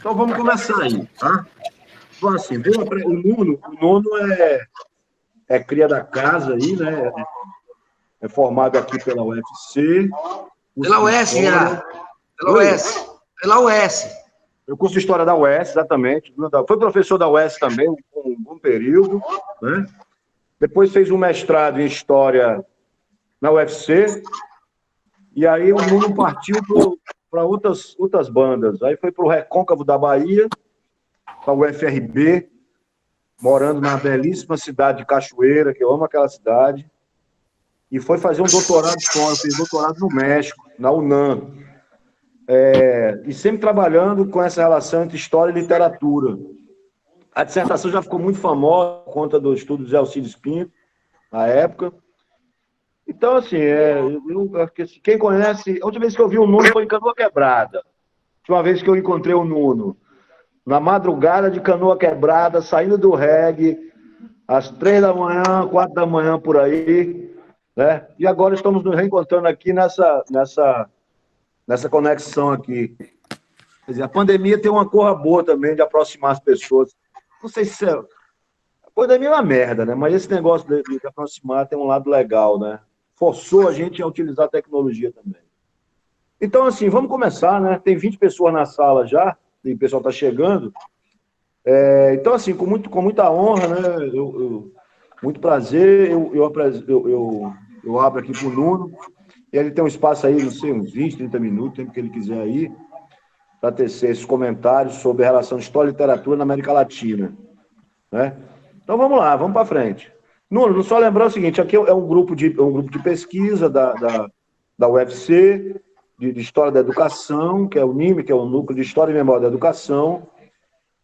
Então vamos começar aí, tá? Então, assim, o Nuno é cria da casa aí, né? É formado aqui pela UFC, curso Pela de UES, História. Gerardo. Pela Oi? UES. Pela UES. Eu curso de História da UES, exatamente. Foi professor da UES também, um bom período, né? Depois fez um mestrado em História na UFC, e aí o Nuno partiu para outras bandas. Aí foi para o Recôncavo da Bahia, para o UFRB, morando na belíssima cidade de Cachoeira, que eu amo aquela cidade, e foi fazer um doutorado fora, fez doutorado no México, na UNAM, e sempre trabalhando com essa relação entre história e literatura. A dissertação já ficou muito famosa por conta do estudo de Zé Alcides Pinto, na época. Então, assim, quem conhece... A última vez que eu vi o Nuno foi em Canoa Quebrada. A última vez que eu encontrei o Nuno, na madrugada de Canoa Quebrada, saindo do reggae, às 3 da manhã, 4 da manhã, por aí, né? E agora estamos nos reencontrando aqui nessa conexão aqui. Quer dizer, a pandemia tem uma cor boa também de aproximar as pessoas. Não sei se a pandemia é uma merda, né? Mas esse negócio de aproximar tem um lado legal, né? Forçou a gente a utilizar a tecnologia também. Então, assim, vamos começar, né? Tem 20 pessoas na sala já, e o pessoal está chegando. Então, assim, com muita honra, né? Muito prazer, eu abro aqui para o Nuno. E ele tem um espaço aí, não sei, uns 20, 30 minutos, tempo que ele quiser aí, para tecer esses comentários sobre a relação de história e literatura na América Latina, né? Então vamos lá, vamos para frente. Nuno, só lembrar o seguinte, aqui é um grupo de pesquisa da UFC, de História da Educação, que é o NIME, que é o Núcleo de História e Memória da Educação.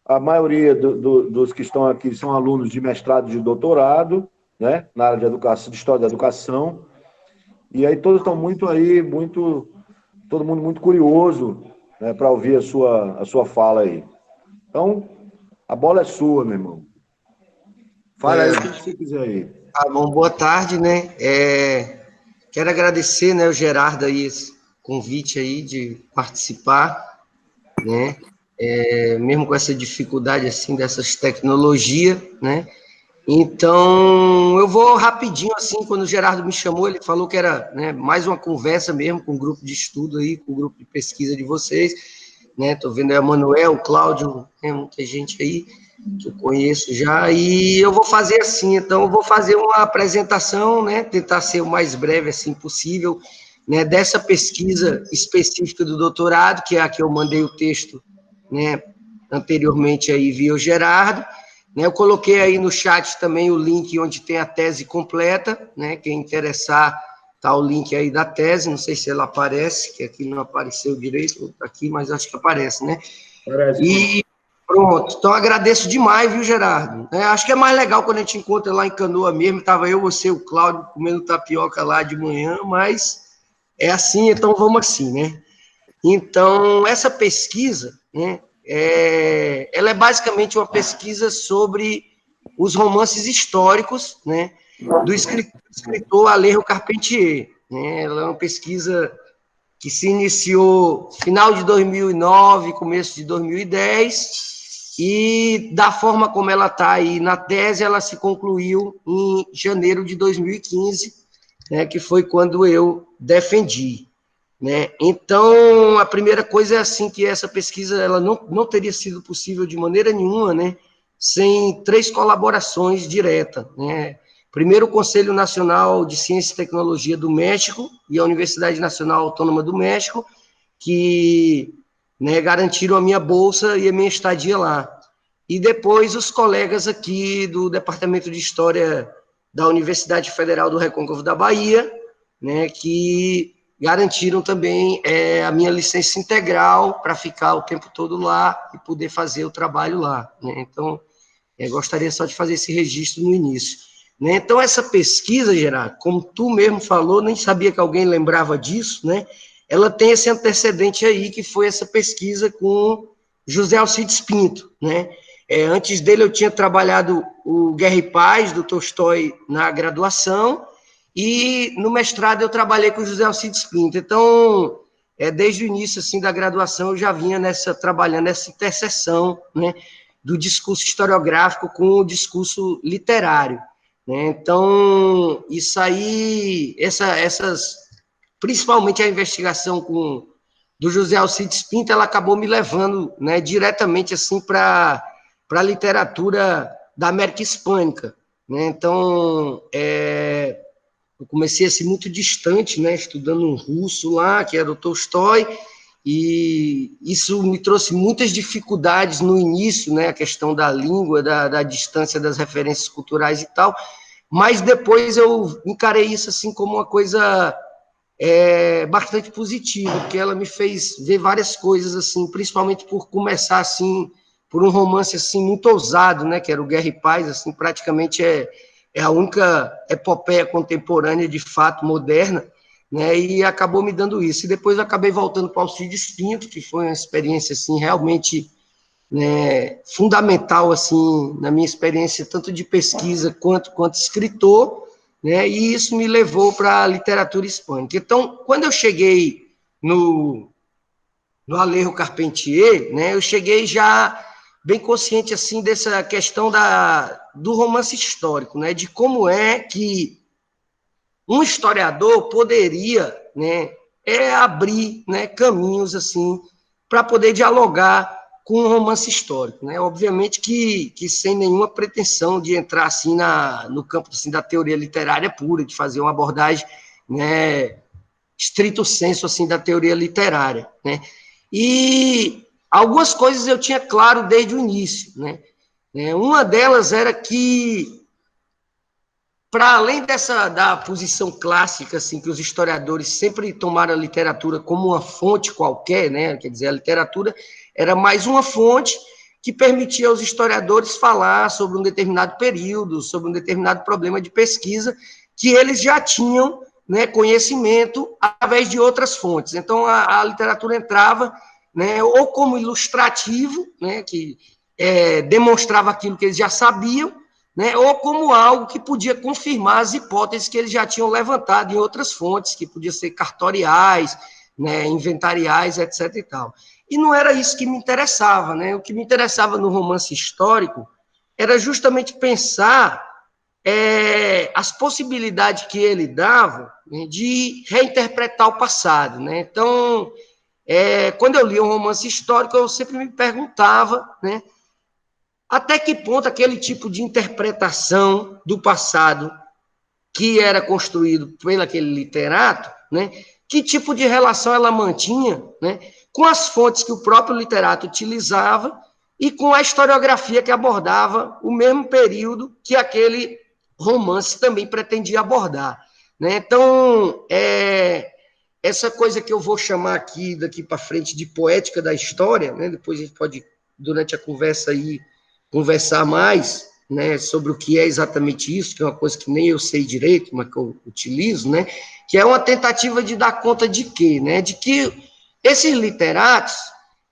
A maioria dos que estão aqui são alunos de mestrado e de doutorado, né, na área de educação, de História da Educação. E aí todos estão todo mundo muito curioso, né, para ouvir a sua fala aí. Então, a bola é sua, meu irmão. Fala aí o que você quiser aí. Bom, boa tarde, né? Quero agradecer, né, o Gerardo aí, esse convite aí de participar, né? Mesmo com essa dificuldade, assim, dessas tecnologias, né? Então, eu vou rapidinho, assim, quando o Gerardo me chamou, ele falou que era, né, mais uma conversa mesmo com o grupo de estudo aí, com o grupo de pesquisa de vocês, né? Tô vendo aí a Manuel, o Cláudio, tem muita gente aí que eu conheço já, e eu vou fazer assim, então eu vou fazer uma apresentação, né? Tentar ser o mais breve, assim, possível, né? Dessa pesquisa específica do doutorado, que é a que eu mandei o texto, né? Anteriormente aí via o Gerardo, né? Eu coloquei aí no chat também o link onde tem a tese completa, né? Quem interessar, tá o link aí da tese, não sei se ela aparece, que aqui não apareceu direito, aqui, mas acho que aparece, né? Parece. E pronto, então agradeço demais, viu, Gerardo? Acho que é mais legal quando a gente encontra lá em Canoa mesmo, estava eu, você, o Cláudio, comendo tapioca lá de manhã, mas é assim, então vamos assim, né? Então, essa pesquisa, né, ela é basicamente uma pesquisa sobre os romances históricos, né, do escritor Alejo Carpentier, né? Ela é uma pesquisa que se iniciou final de 2009, começo de 2010, e da forma como ela está aí na tese, ela se concluiu em janeiro de 2015, né, que foi quando eu defendi. Né? Então, a primeira coisa é assim, que essa pesquisa ela não teria sido possível de maneira nenhuma, né, sem 3 colaborações diretas, né? Primeiro, o Conselho Nacional de Ciência e Tecnologia do México e a Universidade Nacional Autônoma do México, que, né, garantiram a minha bolsa e a minha estadia lá. E depois os colegas aqui do Departamento de História da Universidade Federal do Recôncavo da Bahia, né, que garantiram também a minha licença integral para ficar o tempo todo lá e poder fazer o trabalho lá, né? Então, gostaria só de fazer esse registro no início, né? Então, essa pesquisa, Gerardo, como tu mesmo falou, nem sabia que alguém lembrava disso, né? Ela tem esse antecedente aí, que foi essa pesquisa com José Alcides Pinto, né? Antes dele, eu tinha trabalhado o Guerra e Paz, do Tolstói, na graduação, e no mestrado eu trabalhei com José Alcides Pinto. Então, desde o início assim, da graduação, eu já vinha trabalhando nessa interseção, né, do discurso historiográfico com o discurso literário. Né? Então, isso aí, principalmente a investigação do José Alcides Pinto, ela acabou me levando, né, diretamente assim, para a literatura da América Hispânica. Né? Então, eu comecei assim, muito distante, né, estudando um russo lá, que era o Tolstói, e isso me trouxe muitas dificuldades no início, né, a questão da língua, da distância das referências culturais e tal, mas depois eu encarei isso assim como uma coisa bastante positiva, porque ela me fez ver várias coisas, assim, principalmente por começar assim, por um romance assim, muito ousado, né, que era o Guerra e Paz, assim, praticamente é a única epopeia contemporânea, de fato, moderna, né, e acabou me dando isso. E depois eu acabei voltando para o Alcides Pinto, que foi uma experiência, assim, realmente, né, fundamental, assim, na minha experiência, tanto de pesquisa quanto escritor, né, e isso me levou para a literatura hispânica. Então, quando eu cheguei no Alejo Carpentier, né, eu cheguei já bem consciente assim dessa questão do romance histórico, né, de como é que um historiador poderia, né, abrir, né, caminhos assim para poder dialogar com um romance histórico, né? Obviamente que sem nenhuma pretensão de entrar assim no campo assim, da teoria literária pura, de fazer uma abordagem, né, estrito senso assim da teoria literária, né? E algumas coisas eu tinha claro desde o início, né? Uma delas era que, para além da posição clássica, assim, que os historiadores sempre tomaram a literatura como uma fonte qualquer, né? Quer dizer, a literatura era mais uma fonte que permitia aos historiadores falar sobre um determinado período, sobre um determinado problema de pesquisa, que eles já tinham, né, conhecimento através de outras fontes. Então, a literatura entrava, né, ou como ilustrativo, né, que demonstrava aquilo que eles já sabiam, né, ou como algo que podia confirmar as hipóteses que eles já tinham levantado em outras fontes, que podiam ser cartoriais, né, inventariais, etc. e tal. E não era isso que me interessava, né? O que me interessava no romance histórico era justamente pensar as possibilidades que ele dava, né, de reinterpretar o passado, né? Então, quando eu li um romance histórico, eu sempre me perguntava, né, até que ponto aquele tipo de interpretação do passado que era construído pelo aquele literato, né, que tipo de relação ela mantinha, né, com as fontes que o próprio literato utilizava e com a historiografia que abordava o mesmo período que aquele romance também pretendia abordar. Né? Então, essa coisa que eu vou chamar aqui, daqui para frente, de poética da história, né, depois a gente pode, durante a conversa aí, conversar mais, né, sobre o que é exatamente isso, que é uma coisa que nem eu sei direito, mas que eu utilizo, né, que é uma tentativa de dar conta de quê? Né, de que esses literatos,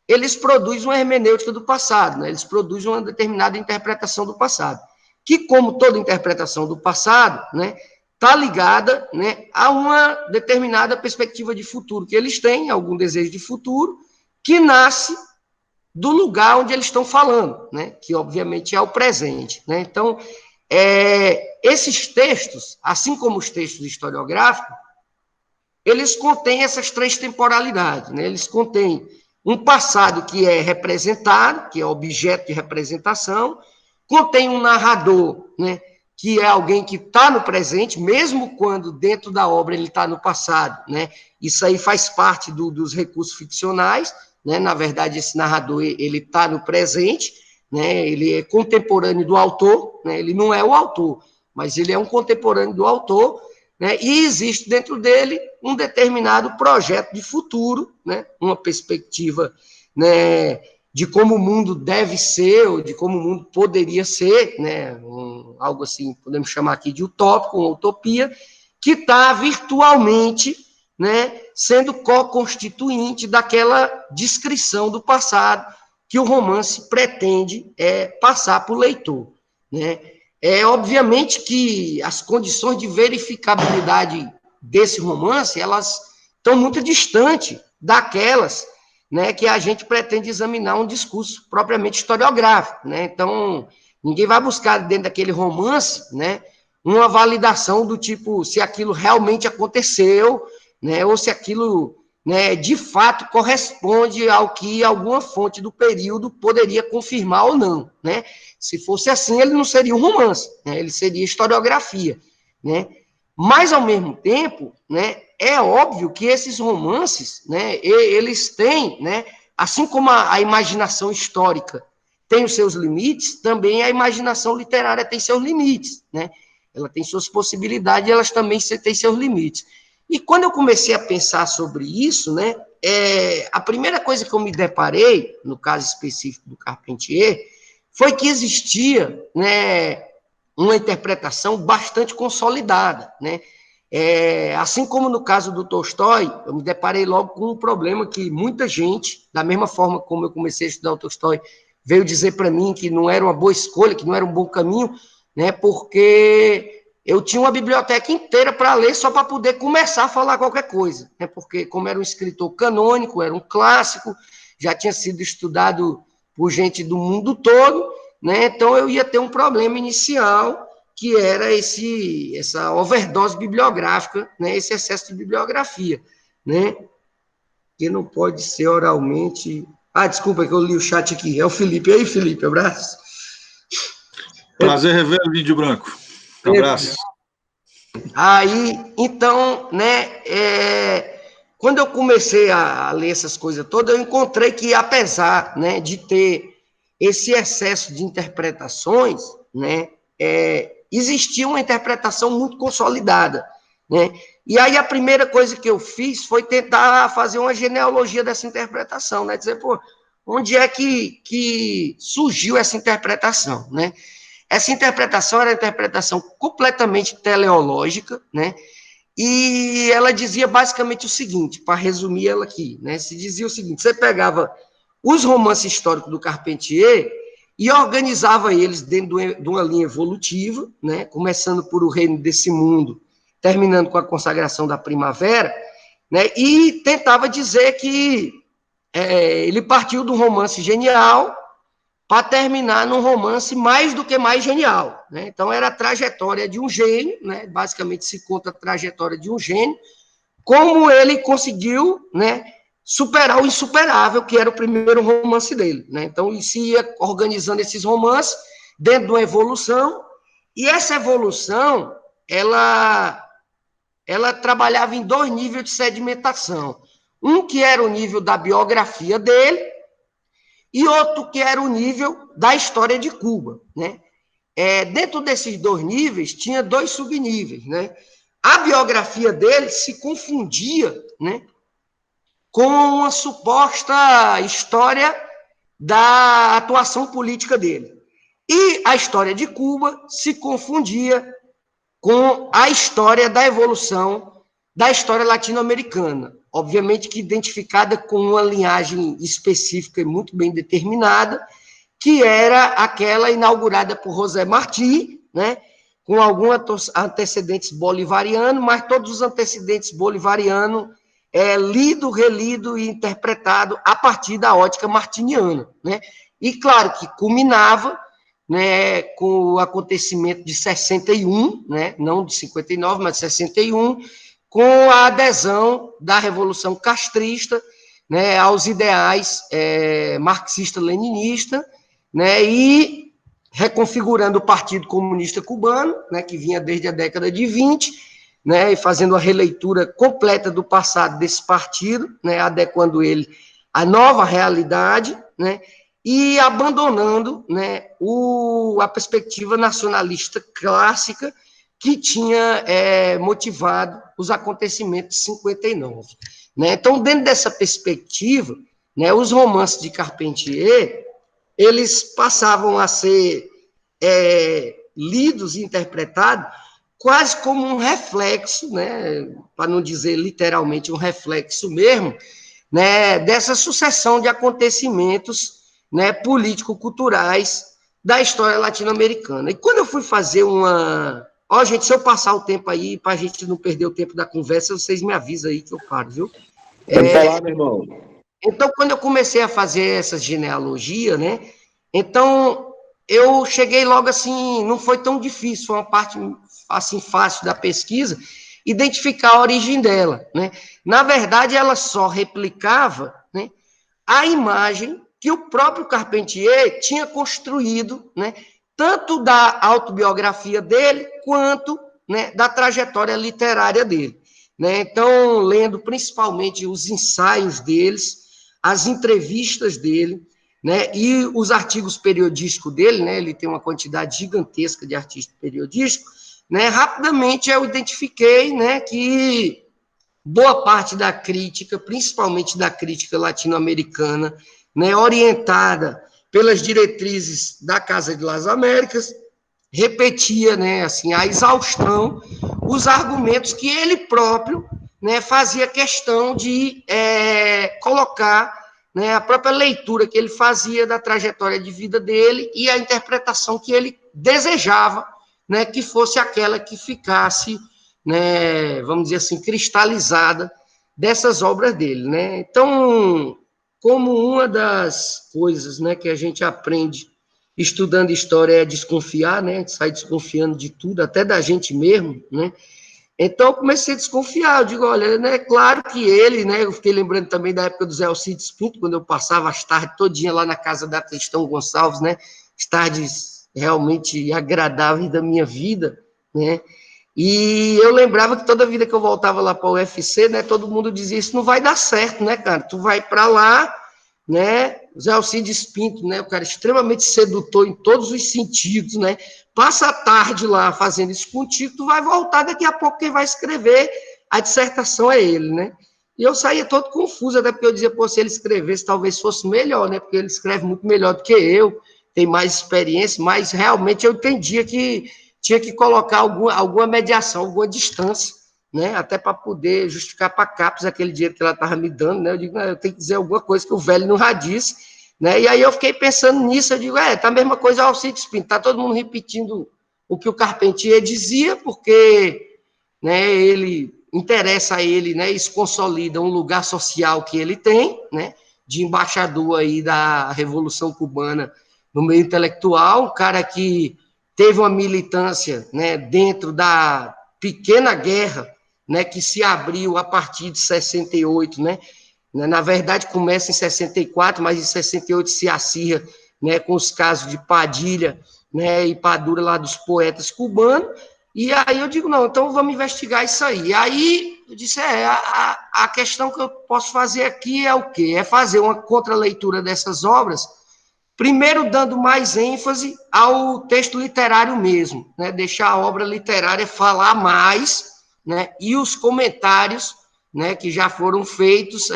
eles produzem uma hermenêutica do passado, né, eles produzem uma determinada interpretação do passado, que, como toda interpretação do passado, né, está ligada, né, a uma determinada perspectiva de futuro que eles têm, algum desejo de futuro, que nasce do lugar onde eles estão falando, né? Que obviamente é o presente. Né? Então, esses textos, assim como os textos historiográficos, eles contêm essas três temporalidades. Né? Eles contêm um passado que é representado, que é objeto de representação, contém um narrador, né, que é alguém que está no presente, mesmo quando dentro da obra ele está no passado. Né? Isso aí faz parte dos recursos ficcionais. Né? Na verdade, esse narrador ele está no presente, né? Ele é contemporâneo do autor, né? Ele não é o autor, mas ele é um contemporâneo do autor, né? E existe dentro dele um determinado projeto de futuro, né? Uma perspectiva, né, de como o mundo deve ser, ou de como o mundo poderia ser, né? Algo assim, podemos chamar aqui de utópico, uma utopia, que está virtualmente, né, sendo co-constituinte daquela descrição do passado que o romance pretende passar para o leitor. Né? Obviamente que as condições de verificabilidade desse romance, elas estão muito distantes, daquelas, né, que a gente pretende examinar um discurso propriamente historiográfico, né? Então, ninguém vai buscar dentro daquele romance, né, uma validação do tipo se aquilo realmente aconteceu, né, ou se aquilo, né, de fato corresponde ao que alguma fonte do período poderia confirmar ou não, né? Se fosse assim, ele não seria um romance, né? Ele seria historiografia, né? Mas, ao mesmo tempo, né, é óbvio que esses romances, né, eles têm, né, assim como a imaginação histórica tem os seus limites, também a imaginação literária tem seus limites, né? Ela tem suas possibilidades e elas também têm seus limites. E quando eu comecei a pensar sobre isso, né, a primeira coisa que eu me deparei, no caso específico do Carpentier, foi que existia, né, uma interpretação bastante consolidada, né? Assim como no caso do Tolstói, eu me deparei logo com um problema que muita gente, da mesma forma como eu comecei a estudar o Tolstói, veio dizer para mim que não era uma boa escolha, que não era um bom caminho, né? Porque eu tinha uma biblioteca inteira para ler só para poder começar a falar qualquer coisa, né? Porque como era um escritor canônico, era um clássico, já tinha sido estudado por gente do mundo todo, né? Então eu ia ter um problema inicial, que era essa overdose bibliográfica, né? Esse excesso de bibliografia, né? Que não pode ser oralmente. Ah, desculpa que eu li o chat aqui. É o Felipe. E aí, Felipe, abraço. Prazer rever o Vídeo Branco. Um abraço. Aí, então, né, quando eu comecei a ler essas coisas todas, eu encontrei que, apesar, né, de ter esse excesso de interpretações, né, existia uma interpretação muito consolidada, né? E aí a primeira coisa que eu fiz foi tentar fazer uma genealogia dessa interpretação, né? Dizer, pô, onde é que surgiu essa interpretação, né? Essa interpretação era uma interpretação completamente teleológica, né? E ela dizia basicamente o seguinte, para resumir ela aqui, né? Se dizia o seguinte: você pegava os romances históricos do Carpentier e organizava eles dentro de uma linha evolutiva, né? Começando por O Reino desse Mundo, terminando com a consagração da primavera, né? E tentava dizer que ele partiu do romance genial para terminar num romance mais do que mais genial, né? Então era a trajetória de um gênio, né? Basicamente se conta a trajetória de um gênio, como ele conseguiu, né, superar o insuperável, que era o primeiro romance dele, né? Então ele se ia organizando esses romances dentro de uma evolução, e essa evolução ela trabalhava em dois níveis de sedimentação. Um que era o nível da biografia dele, e outro que era o nível da história de Cuba, né? Dentro desses dois níveis, tinha dois subníveis, né? A biografia dele se confundia, né, com uma suposta história da atuação política dele. E a história de Cuba se confundia com a história da evolução da história latino-americana, obviamente que identificada com uma linhagem específica e muito bem determinada, que era aquela inaugurada por José Martí, né, com alguns antecedentes bolivarianos, mas todos os antecedentes bolivarianos lido, relido e interpretado a partir da ótica martiniana, né? E claro que culminava, né, com o acontecimento de 61, né, não de 59, mas de 61, com a adesão da Revolução Castrista, né, aos ideais marxista-leninista, né, e reconfigurando o Partido Comunista Cubano, né, que vinha desde a década de 20, né, e fazendo a releitura completa do passado desse partido, né, adequando ele à nova realidade, né, e abandonando, né, a perspectiva nacionalista clássica que tinha motivado os acontecimentos de 59. Né? Então, dentro dessa perspectiva, né, os romances de Carpentier, eles passavam a ser lidos e interpretados quase como um reflexo, né, para não dizer literalmente um reflexo mesmo, né, dessa sucessão de acontecimentos, né, político-culturais da história latino-americana. E quando eu fui fazer uma... Ó, gente, se eu passar o tempo aí, para a gente não perder o tempo da conversa, vocês me avisam aí que eu paro, viu? Pode falar, meu irmão. Então, quando eu comecei a fazer essa genealogia, né? Então, eu cheguei logo assim, não foi tão difícil, foi uma parte assim fácil da pesquisa, identificar a origem dela, né? Na verdade, ela só replicava, né, a imagem que o próprio Carpentier tinha construído, né, tanto da autobiografia dele, quanto, né, da trajetória literária dele. Né? Então, lendo principalmente os ensaios deles, as entrevistas dele, né, e os artigos periodísticos dele, né, ele tem uma quantidade gigantesca de artigos periodísticos, né, rapidamente eu identifiquei, né, que boa parte da crítica, principalmente da crítica latino-americana, né, orientada pelas diretrizes da Casa de las Américas, repetia, né, assim, a exaustão, os argumentos que ele próprio, né, fazia questão de colocar, né, a própria leitura que ele fazia da trajetória de vida dele e a interpretação que ele desejava, né, que fosse aquela que ficasse, né, vamos dizer assim, cristalizada dessas obras dele, né? Então, como uma das coisas, né, que a gente aprende estudando história é desconfiar, né? Sai desconfiando de tudo, até da gente mesmo, né? Então, eu comecei a desconfiar. Eu digo, olha, né, claro que ele, né? Eu fiquei lembrando também da época do Zé Alcides Pinto, quando eu passava as tardes todinha lá na casa da Tristão Gonçalves, né? As tardes realmente agradáveis da minha vida, né? E eu lembrava que toda vida que eu voltava lá para o UFC, né, todo mundo dizia, isso não vai dar certo, né, cara? Tu vai para lá, né, Zé Alcides Pinto, né, o cara extremamente sedutor em todos os sentidos, né, passa a tarde lá fazendo isso contigo, tu vai voltar, daqui a pouco quem vai escrever a dissertação é ele, né? E eu saía todo confuso, até porque eu dizia, pô, se ele escrevesse, talvez fosse melhor, né, porque ele escreve muito melhor do que eu, tem mais experiência, mas realmente eu entendia que tinha que colocar alguma mediação, alguma distância, né, até para poder justificar para a CAPES aquele dinheiro que ela estava me dando, né, eu digo, eu tenho que dizer alguma coisa que o velho não já disse, né, e aí eu fiquei pensando nisso, eu digo, tá a mesma coisa ao Alcides Pinto, tá todo mundo repetindo o que o Carpentier dizia, porque, né, ele interessa a ele, né, isso consolida um lugar social que ele tem, né, de embaixador aí da Revolução Cubana no meio intelectual, um cara que teve uma militância, né, dentro da pequena guerra, né, que se abriu a partir de 68, né, na verdade começa em 64, mas em 68 se acirra, né, com os casos de Padilha, né, e Padura lá dos poetas cubanos, e aí eu digo, não, então vamos investigar isso aí. E aí eu disse, a questão que eu posso fazer aqui é o quê? É fazer uma contraleitura dessas obras, primeiro dando mais ênfase ao texto literário mesmo, né? Deixar a obra literária falar mais, né? E os comentários, né, que já foram feitos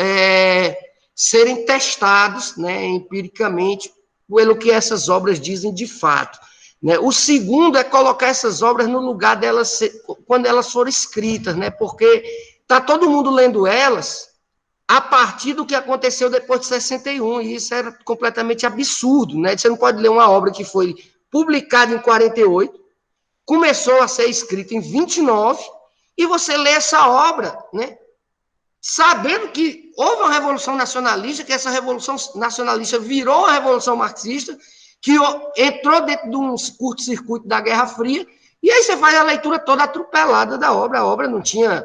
serem testados, né, empiricamente pelo que essas obras dizem de fato. Né? O segundo é colocar essas obras no lugar delas quando elas foram escritas, né? Porque está todo mundo lendo elas a partir do que aconteceu depois de 61, e isso era completamente absurdo, né? Você não pode ler uma obra que foi publicada em 48, começou a ser escrita em 29, e você lê essa obra, né, sabendo que houve uma revolução nacionalista, que essa revolução nacionalista virou uma revolução marxista, que entrou dentro de um curto-circuito da Guerra Fria, e aí você faz a leitura toda atropelada da obra. A obra não tinha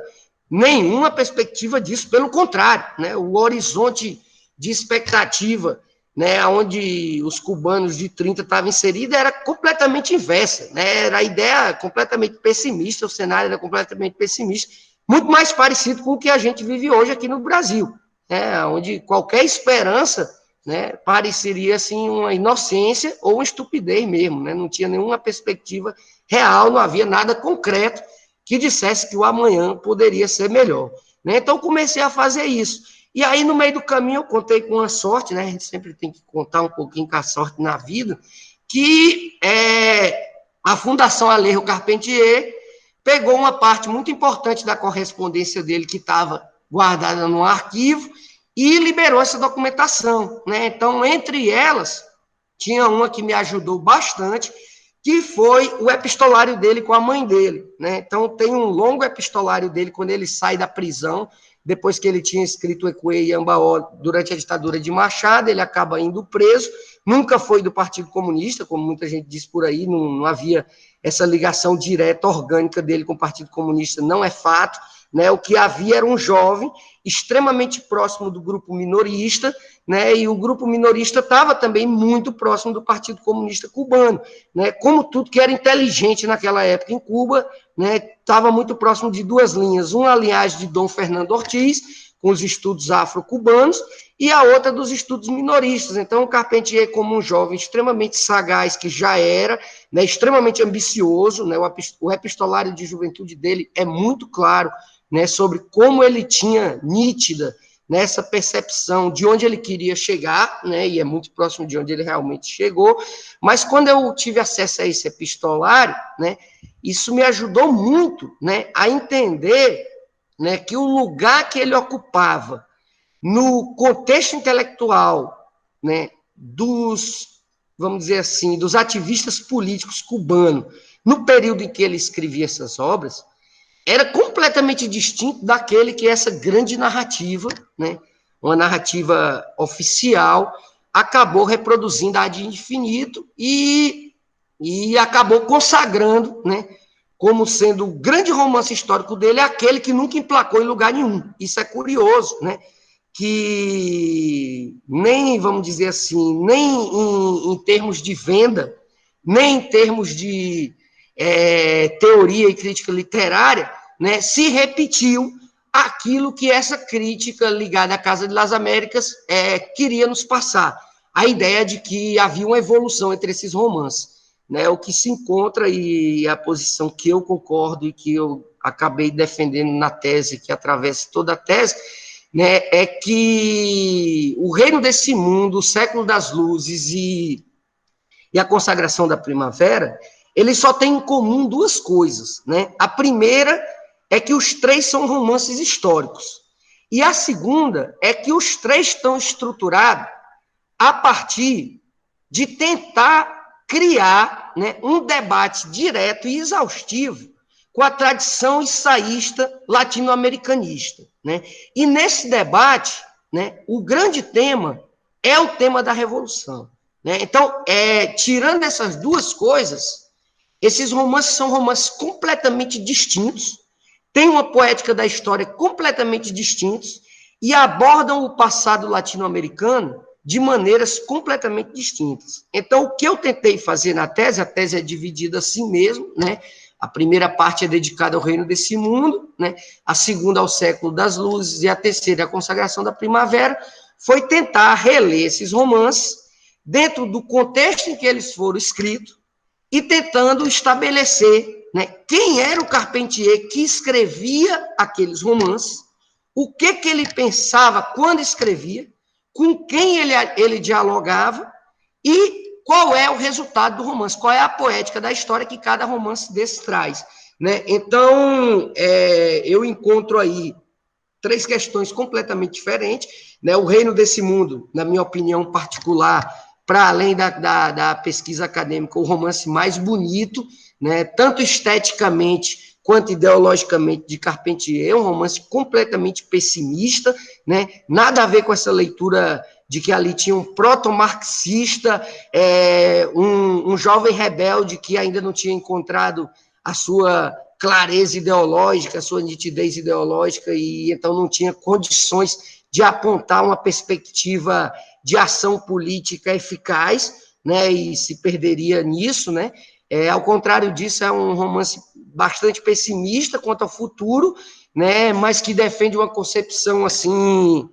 nenhuma perspectiva disso, pelo contrário, né, o horizonte de expectativa, né, onde os cubanos de 30 estavam inseridos, era completamente inversa, né, era a ideia completamente pessimista, o cenário era completamente pessimista, muito mais parecido com o que a gente vive hoje aqui no Brasil, né, onde qualquer esperança, né, pareceria assim uma inocência ou uma estupidez mesmo, né, não tinha nenhuma perspectiva real, não havia nada concreto que dissesse que o amanhã poderia ser melhor. Né? Então, comecei a fazer isso. E aí, no meio do caminho, eu contei com a sorte, né? A gente sempre tem que contar um pouquinho com a sorte na vida, que a Fundação Alejo Carpentier pegou uma parte muito importante da correspondência dele, que estava guardada no arquivo, e liberou essa documentação. Né? Então, entre elas, tinha uma que me ajudou bastante, que foi o epistolário dele com a mãe dele. Né? Então, tem um longo epistolário dele quando ele sai da prisão, depois que ele tinha escrito Ecuê e Ambaó durante a ditadura de Machado, ele acaba indo preso, nunca foi do Partido Comunista, como muita gente diz por aí, não havia essa ligação direta, orgânica dele com o Partido Comunista, não é fato, né? O que havia era um jovem extremamente próximo do grupo minorista, né? E o grupo minorista estava também muito próximo do Partido Comunista Cubano, né? Como tudo que era inteligente naquela época em Cuba, né? Estava muito próximo de duas linhas, uma a linhagem de Dom Fernando Ortiz, com os estudos afro-cubanos, e a outra dos estudos minoristas. Então, o Carpentier, como um jovem extremamente sagaz, que já era, né, extremamente ambicioso, né, o epistolário de juventude dele é muito claro, né, sobre como ele tinha nítida nessa percepção de onde ele queria chegar, né, e é muito próximo de onde ele realmente chegou, mas quando eu tive acesso a esse epistolário, né, isso me ajudou muito, né, a entender, né, que o lugar que ele ocupava no contexto intelectual, né, vamos dizer assim, dos ativistas políticos cubanos, no período em que ele escrevia essas obras, era completamente distinto daquele que essa grande narrativa, né, uma narrativa oficial, acabou reproduzindo ad infinito e acabou consagrando, né, como sendo o grande romance histórico dele, aquele que nunca emplacou em lugar nenhum. Isso é curioso, né? Que nem, vamos dizer assim, nem em termos de venda, nem em termos de teoria e crítica literária, né, se repetiu aquilo que essa crítica ligada à Casa de las Américas queria nos passar. A ideia de que havia uma evolução entre esses romances. Né, o que se encontra, e a posição que eu concordo e que eu acabei defendendo na tese, que atravessa toda a tese, né, é que o Reino desse Mundo, o Século das Luzes e a Consagração da Primavera, eles só têm em comum duas coisas. Né? A primeira é que os três são romances históricos. E a segunda é que os três estão estruturados a partir de tentar criar, né, um debate direto e exaustivo com a tradição ensaísta latino-americanista. Né? E nesse debate, né, o grande tema é o tema da Revolução. Né? Então, tirando essas duas coisas, esses romances são romances completamente distintos, têm uma poética da história completamente distintos e abordam o passado latino-americano de maneiras completamente distintas. Então, o que eu tentei fazer na tese, a tese é dividida assim mesmo, né? A primeira parte é dedicada ao Reino desse Mundo, né? A segunda ao Século das Luzes e a terceira à Consagração da Primavera, foi tentar reler esses romances dentro do contexto em que eles foram escritos e tentando estabelecer, né, quem era o Carpentier que escrevia aqueles romances, o que ele pensava quando escrevia, com quem ele dialogava e qual é o resultado do romance, qual é a poética da história que cada romance desse traz. Né? Então, eu encontro aí três questões completamente diferentes. Né? O Reino desse Mundo, na minha opinião particular, para além da pesquisa acadêmica, o romance mais bonito, né? Tanto esteticamente quanto ideologicamente, de Carpentier, é um romance completamente pessimista, né? Nada a ver com essa leitura de que ali tinha um proto-marxista, um jovem rebelde que ainda não tinha encontrado a sua clareza ideológica, a sua nitidez ideológica, e então não tinha condições de apontar uma perspectiva de ação política eficaz, né? E se perderia nisso, né? Ao contrário disso, é um romance bastante pessimista quanto ao futuro, né, mas que defende uma concepção assim,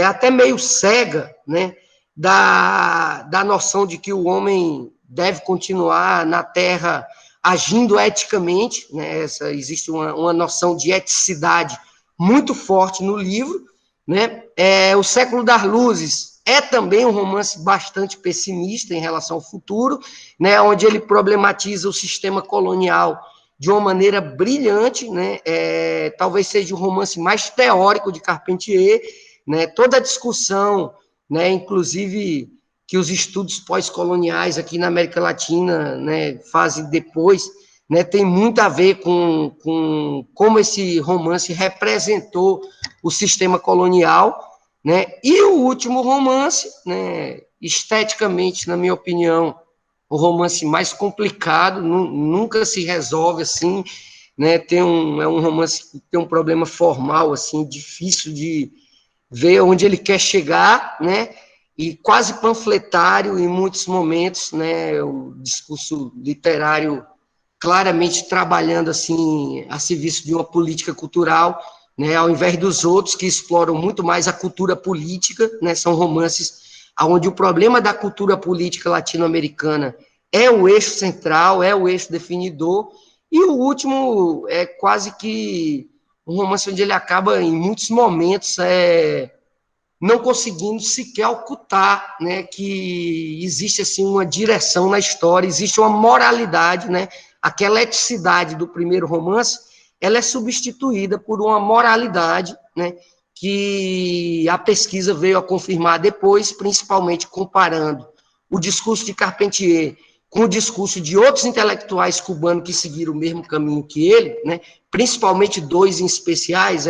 até meio cega, né, da noção de que o homem deve continuar na Terra agindo eticamente, né, existe uma noção de eticidade muito forte no livro, né, O Século das Luzes é também um romance bastante pessimista em relação ao futuro, né, onde ele problematiza o sistema colonial de uma maneira brilhante, né, talvez seja o romance mais teórico de Carpentier, né, toda a discussão, né, inclusive que os estudos pós-coloniais aqui na América Latina, né, fazem depois, né, tem muito a ver com como esse romance representou o sistema colonial, né? E o último romance, né, esteticamente, na minha opinião, o romance mais complicado, nunca se resolve assim, né? É um romance que tem um problema formal, assim, difícil de ver onde ele quer chegar, né? E quase panfletário em muitos momentos, né? O discurso literário claramente trabalhando assim a serviço de uma política cultural, né? Ao invés dos outros que exploram muito mais a cultura política, né? São romances onde o problema da cultura política latino-americana é o eixo central, é o eixo definidor, e o último é quase que um romance onde ele acaba, em muitos momentos, não conseguindo sequer ocultar, né, que existe assim uma direção na história, existe uma moralidade, né? Aquela eticidade do primeiro romance, ela é substituída por uma moralidade, né, que a pesquisa veio a confirmar depois, principalmente comparando o discurso de Carpentier com o discurso de outros intelectuais cubanos que seguiram o mesmo caminho que ele, né, principalmente dois em especiais,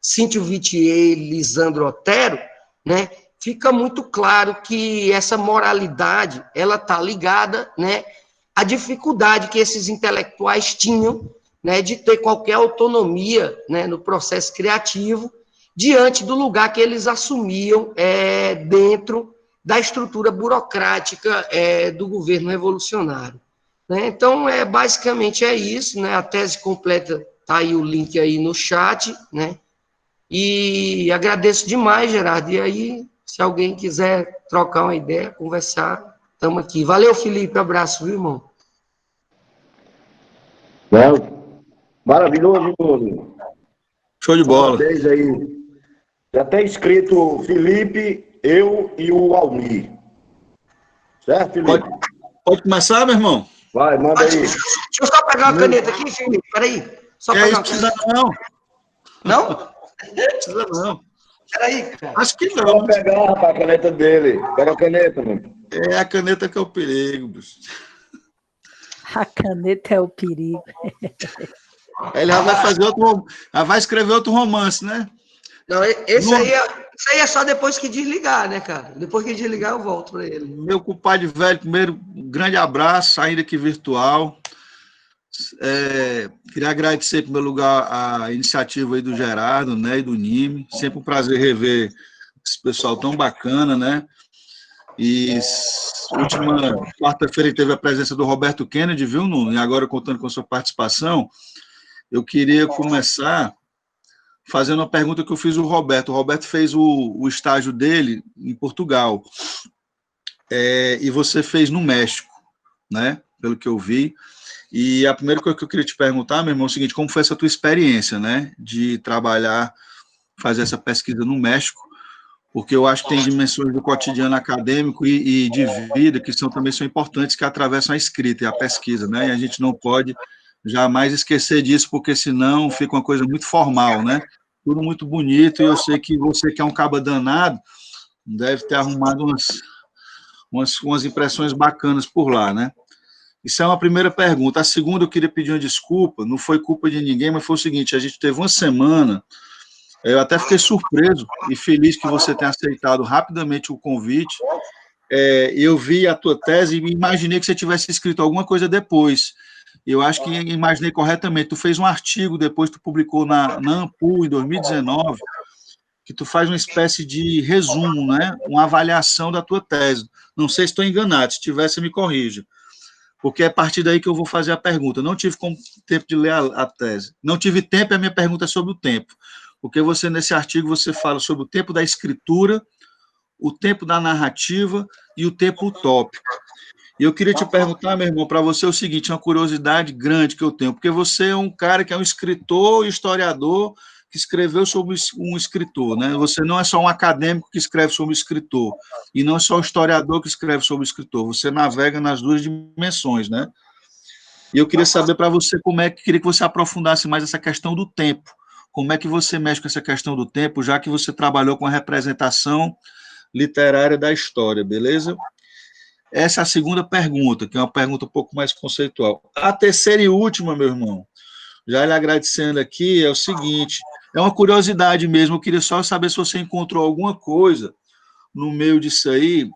Cíntia Vitier e Lisandro Otero, né, fica muito claro que essa moralidade ela está ligada, né, à dificuldade que esses intelectuais tinham, né, de ter qualquer autonomia, né, no processo criativo diante do lugar que eles assumiam dentro da estrutura burocrática do governo revolucionário. Né? Então, basicamente é isso, né? A tese completa está aí o link aí no chat, né? E agradeço demais, Gerardo. E aí, se alguém quiser trocar uma ideia, conversar, estamos aqui. Valeu, Felipe. Abraço, viu, irmão? Maravilhoso, Bruno. Show de bola. Parabéns aí. Já tem escrito Felipe, eu e o Almir. Certo, Felipe? Pode começar, meu irmão? Vai, manda aí. Deixa eu só pegar uma caneta aqui, Felipe. Peraí. Só pegar uma precisa caneta. não. Não? Precisa não. Peraí, cara. Acho que Vou não. pegar, rapaz, a caneta dele. Pega a caneta, mano. É a caneta que é o perigo, bicho. A caneta é o perigo. Aí ele já vai fazer já vai escrever outro romance, né? Não, esse aí é só depois que desligar, né, cara? Depois que desligar, eu volto para ele. Meu compadre velho, primeiro, um grande abraço, ainda que virtual. Queria agradecer, em primeiro lugar, a iniciativa aí do Gerardo, né, e do Nime. Sempre um prazer rever esse pessoal tão bacana, né? E última quarta-feira teve a presença do Roberto Kennedy, viu, Nuno? E agora, contando com a sua participação, eu queria começar fazendo uma pergunta que eu fiz ao Roberto. O Roberto fez o estágio dele em Portugal, e você fez no México, né? Pelo que eu vi. E a primeira coisa que eu queria te perguntar, meu irmão, é o seguinte: como foi essa tua experiência, né? De trabalhar, fazer essa pesquisa no México? Porque eu acho que tem dimensões do cotidiano acadêmico e de vida que também são importantes, que atravessam a escrita e a pesquisa, né? E a gente não pode jamais esquecer disso, porque senão fica uma coisa muito formal, né? Tudo muito bonito, e eu sei que você, que é um caba danado, deve ter arrumado umas impressões bacanas por lá, né? Isso é uma primeira pergunta. A segunda, eu queria pedir uma desculpa, não foi culpa de ninguém, mas foi o seguinte: a gente teve uma semana, eu até fiquei surpreso e feliz que você tenha aceitado rapidamente o convite. Eu vi a tua tese e imaginei que você tivesse escrito alguma coisa depois. Eu acho que imaginei corretamente. Tu fez um artigo, depois tu publicou na Ampul, em 2019, que tu faz uma espécie de resumo, né? Uma avaliação da tua tese. Não sei se estou enganado, se tiver, você me corrija. Porque é a partir daí que eu vou fazer a pergunta. Não tive tempo de ler a tese. Não tive tempo, e a minha pergunta é sobre o tempo. Porque você, nesse artigo, você fala sobre o tempo da escritura, o tempo da narrativa e o tempo utópico. E eu queria te perguntar, meu irmão, para você o seguinte, uma curiosidade grande que eu tenho, porque você é um cara que é um escritor e historiador que escreveu sobre um escritor, né? Você não é só um acadêmico que escreve sobre o escritor, e não é só um historiador que escreve sobre o escritor, você navega nas duas dimensões, né? E eu queria saber para você queria que você aprofundasse mais essa questão do tempo. Como é que você mexe com essa questão do tempo, já que você trabalhou com a representação literária da história, beleza? Essa é a segunda pergunta, que é uma pergunta um pouco mais conceitual. A terceira e última, meu irmão, já lhe agradecendo aqui, é o seguinte: é uma curiosidade mesmo, eu queria só saber se você encontrou alguma coisa no meio disso aí,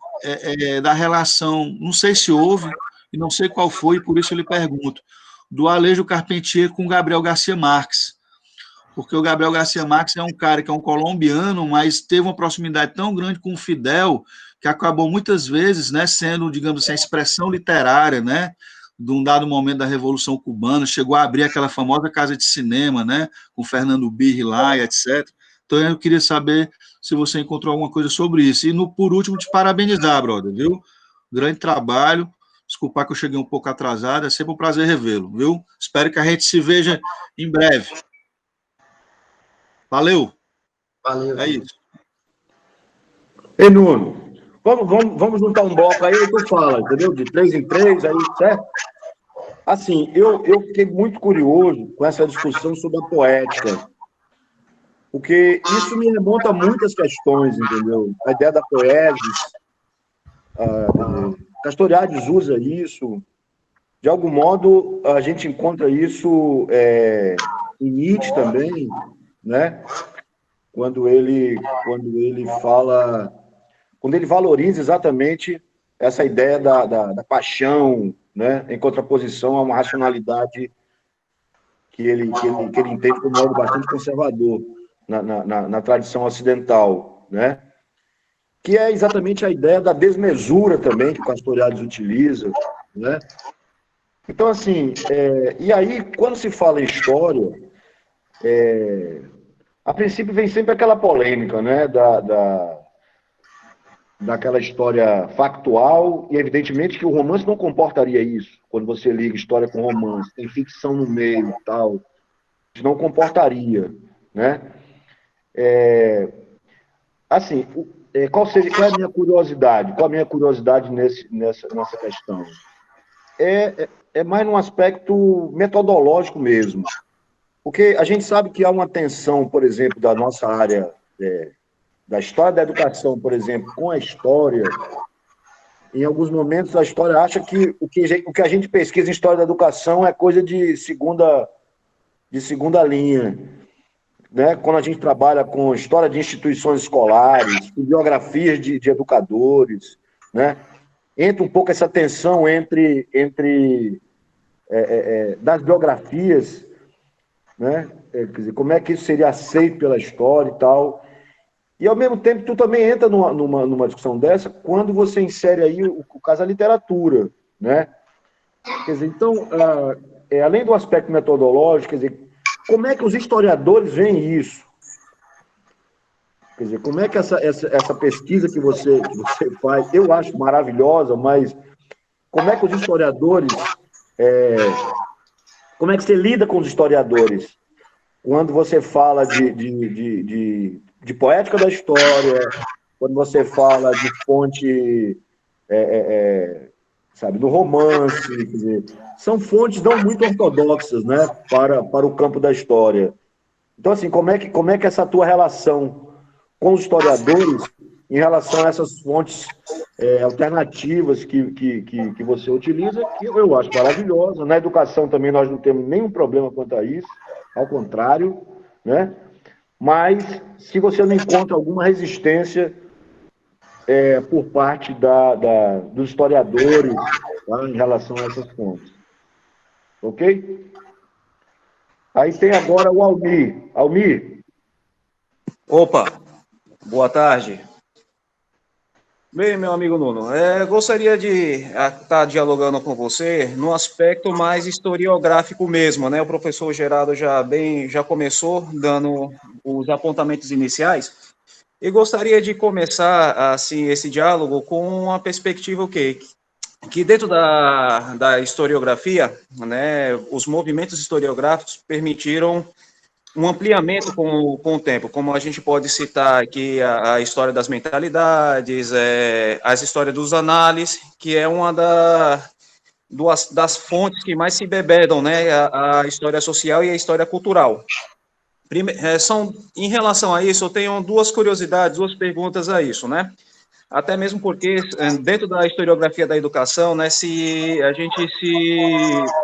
da relação, não sei se houve, e não sei qual foi, por isso eu lhe pergunto, do Alejo Carpentier com Gabriel Garcia Marques, porque o Gabriel Garcia Marques é um cara que é um colombiano, mas teve uma proximidade tão grande com o Fidel, que acabou muitas vezes, né, sendo, digamos assim, a expressão literária, né, de um dado momento da Revolução Cubana, chegou a abrir aquela famosa casa de cinema, né, com Fernando Birri lá, e etc. Então eu queria saber se você encontrou alguma coisa sobre isso. E, por último, te parabenizar, brother, viu? Grande trabalho. Desculpa que eu cheguei um pouco atrasado, é sempre um prazer revê-lo, viu? Espero que a gente se veja em breve. Valeu. Valeu. É isso. Ei, Nuno, vamos juntar um bloco aí tu fala, entendeu? De 3 em 3, aí, certo? Assim, eu fiquei muito curioso com essa discussão sobre a poética, porque isso me remonta a muitas questões, entendeu? A ideia da poesis, Castoriadis usa isso, de algum modo a gente encontra isso em Nietzsche também, né? Quando ele fala, quando ele valoriza exatamente essa ideia da paixão, né, em contraposição a uma racionalidade que ele entende como algo bastante conservador na tradição ocidental, né? Que é exatamente a ideia da desmesura também, que o Castoriadis utiliza, né? Então, assim, e aí, quando se fala em história, a princípio vem sempre aquela polêmica, né, daquela história factual, e evidentemente que o romance não comportaria isso, quando você liga história com romance, tem ficção no meio e tal, isso não comportaria, né? Assim, qual é a minha curiosidade? Qual a minha curiosidade nessa questão? É mais num aspecto metodológico mesmo, porque a gente sabe que há uma tensão, por exemplo, da nossa área da história da educação, por exemplo, com a história. Em alguns momentos, a história acha que o que a gente pesquisa em história da educação é coisa de segunda linha, né? Quando a gente trabalha com história de instituições escolares, com biografias de educadores, né? Entra um pouco essa tensão entre das biografias, né? Quer dizer, como é que isso seria aceito pela história e tal. E, ao mesmo tempo, tu também entra numa discussão dessa quando você insere aí o caso da literatura, né? Quer dizer, então, além do aspecto metodológico, quer dizer, como é que os historiadores veem isso? Quer dizer, como é que essa pesquisa que você faz, eu acho maravilhosa, mas como é que os historiadores, como é que você lida com os historiadores quando você fala de poética da história, quando você fala de fonte, sabe, do romance, quer dizer, são fontes não muito ortodoxas, né, para o campo da história. Então, assim, como é que essa tua relação com os historiadores em relação a essas fontes alternativas que você utiliza, que eu acho maravilhosa. Na educação também nós não temos nenhum problema quanto a isso, ao contrário, né? Mas se você não encontra alguma resistência por parte dos historiadores, tá, em relação a essas fontes. Ok? Aí tem agora o Almir. Almir. Opa, boa tarde. Bem, meu amigo Nuno, gostaria de estar dialogando com você no aspecto mais historiográfico mesmo, né? O professor Gerardo já começou dando os apontamentos iniciais e gostaria de começar assim esse diálogo com uma perspectiva que dentro da historiografia, né, os movimentos historiográficos permitiram um ampliamento com o tempo, como a gente pode citar aqui a história das mentalidades, as histórias dos análises, que é uma das fontes que mais se embebedam, né, a história social e a história cultural. Em relação a isso, eu tenho duas curiosidades, duas perguntas a isso, né? Até mesmo porque, dentro da historiografia da educação, né, a gente se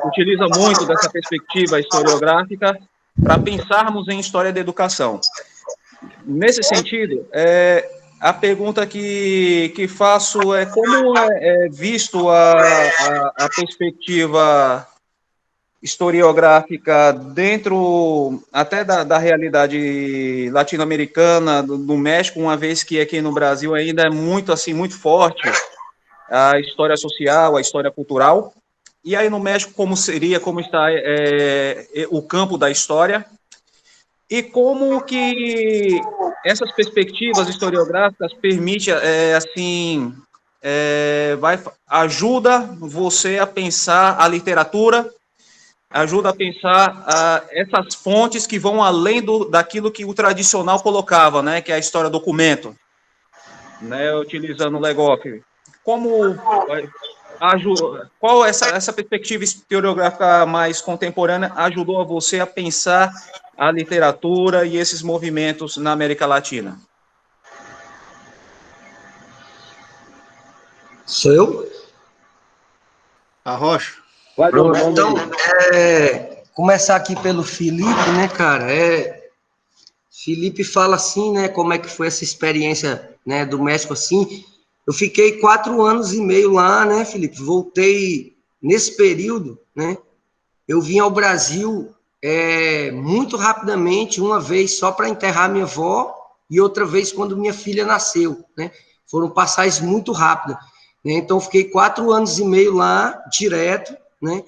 utiliza muito dessa perspectiva historiográfica para pensarmos em história da educação. Nesse sentido, a pergunta que faço é como é visto a perspectiva historiográfica dentro até da realidade latino-americana, do México, uma vez que aqui no Brasil ainda é muito assim, muito forte a história social, a história cultural. E aí no México, como está o campo da história, e como que essas perspectivas historiográficas permitem, ajuda você a pensar a literatura, ajuda a pensar essas fontes que vão além daquilo que o tradicional colocava, né, que é a história documento, né, utilizando o Legoff. Qual essa perspectiva historiográfica mais contemporânea ajudou a você a pensar a literatura e esses movimentos na América Latina? Sou eu? Arrocha. Vai, Pronto, Bruno, então, vamos começar aqui pelo Felipe, né, cara? Felipe fala assim, né, como é que foi essa experiência, né, do México, assim. Eu fiquei 4 anos e meio lá, né, Felipe? Voltei nesse período, né? Eu vim ao Brasil muito rapidamente, uma vez só para enterrar minha avó e outra vez quando minha filha nasceu, né? Foram passagens muito rápidas, né? Então, fiquei 4 anos e meio lá, direto, né?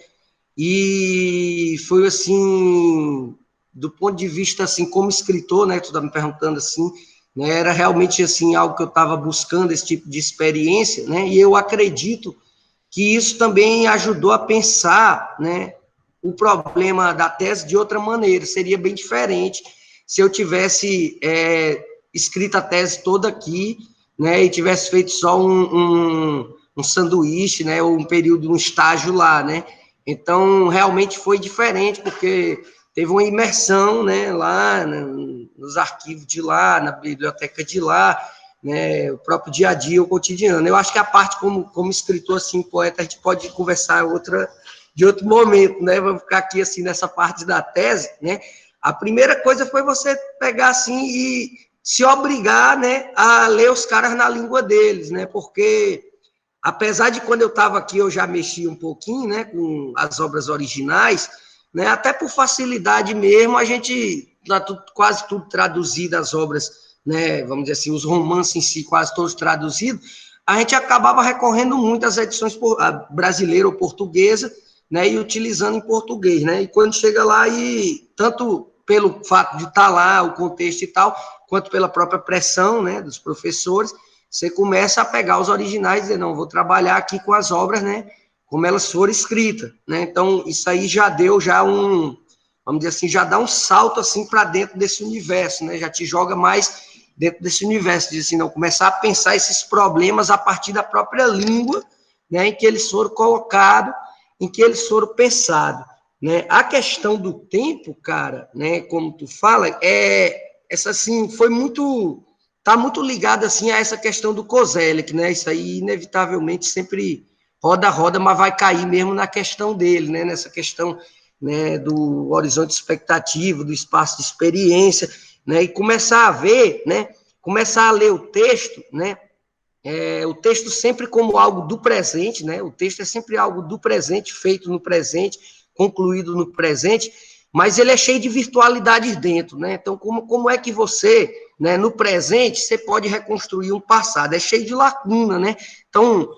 E foi assim, do ponto de vista assim, como escritor, né? Tu está me perguntando assim, né? Era realmente assim algo que eu estava buscando, esse tipo de experiência, né? E eu acredito que isso também ajudou a pensar, né, o problema da tese de outra maneira. Seria bem diferente se eu tivesse escrito a tese toda aqui, né, e tivesse feito só um sanduíche, né, ou um período, um estágio lá, né. Então, realmente foi diferente, porque teve uma imersão, né, lá nos arquivos de lá, na biblioteca de lá, né, o próprio dia a dia, o cotidiano. Eu acho que a parte como escritor, assim, poeta, a gente pode conversar de outro momento, né? Vamos ficar aqui, assim, nessa parte da tese, né? A primeira coisa foi você pegar, assim, e se obrigar, né, a ler os caras na língua deles, né? Porque, apesar de quando eu estava aqui, eu já mexi um pouquinho, né, com as obras originais, né? Até por facilidade mesmo, a gente, quase tudo traduzido, as obras, né, vamos dizer assim, os romances em si, quase todos traduzidos, a gente acabava recorrendo muito às edições brasileira ou portuguesa, né, e utilizando em português, né, e quando chega lá, e tanto pelo fato de estar lá, o contexto e tal, quanto pela própria pressão, né, dos professores, você começa a pegar os originais e dizer, não, vou trabalhar aqui com as obras, né, como elas foram escritas, né, então isso aí já deu vamos dizer assim, já dá um salto assim para dentro desse universo, né, já te joga mais dentro desse universo, diz assim, não, começar a pensar esses problemas a partir da própria língua, né, em que eles foram colocados, em que eles foram pensados, né. A questão do tempo, cara, né, como tu fala, essa assim, tá muito ligada assim a essa questão do Kozelek, né, isso aí inevitavelmente sempre roda, mas vai cair mesmo na questão dele, né, nessa questão, né, do horizonte expectativo, do espaço de experiência, né, e começar a ver, né, começar a ler o texto, né, o texto sempre como algo do presente, né, o texto é sempre algo do presente, feito no presente, concluído no presente, mas ele é cheio de virtualidades dentro, né, então como é que você, né, no presente, você pode reconstruir um passado, é cheio de lacuna, né, então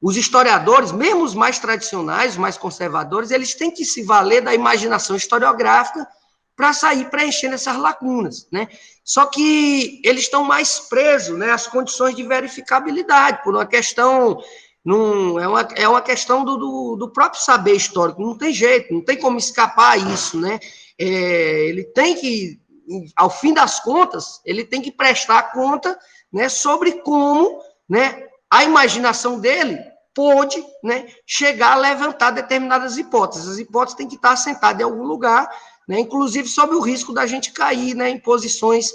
os historiadores, mesmo os mais tradicionais, os mais conservadores, eles têm que se valer da imaginação historiográfica para sair preenchendo essas lacunas, né? Só que eles estão mais presos, né, às condições de verificabilidade, por uma questão, é uma questão do próprio saber histórico, não tem jeito, não tem como escapar a isso, né? Ele tem que, ao fim das contas, ele tem que prestar conta, né, sobre como, né, a imaginação dele pôde, né, chegar a levantar determinadas hipóteses. As hipóteses têm que estar assentadas em algum lugar, né, inclusive sob o risco da gente cair, né, em posições,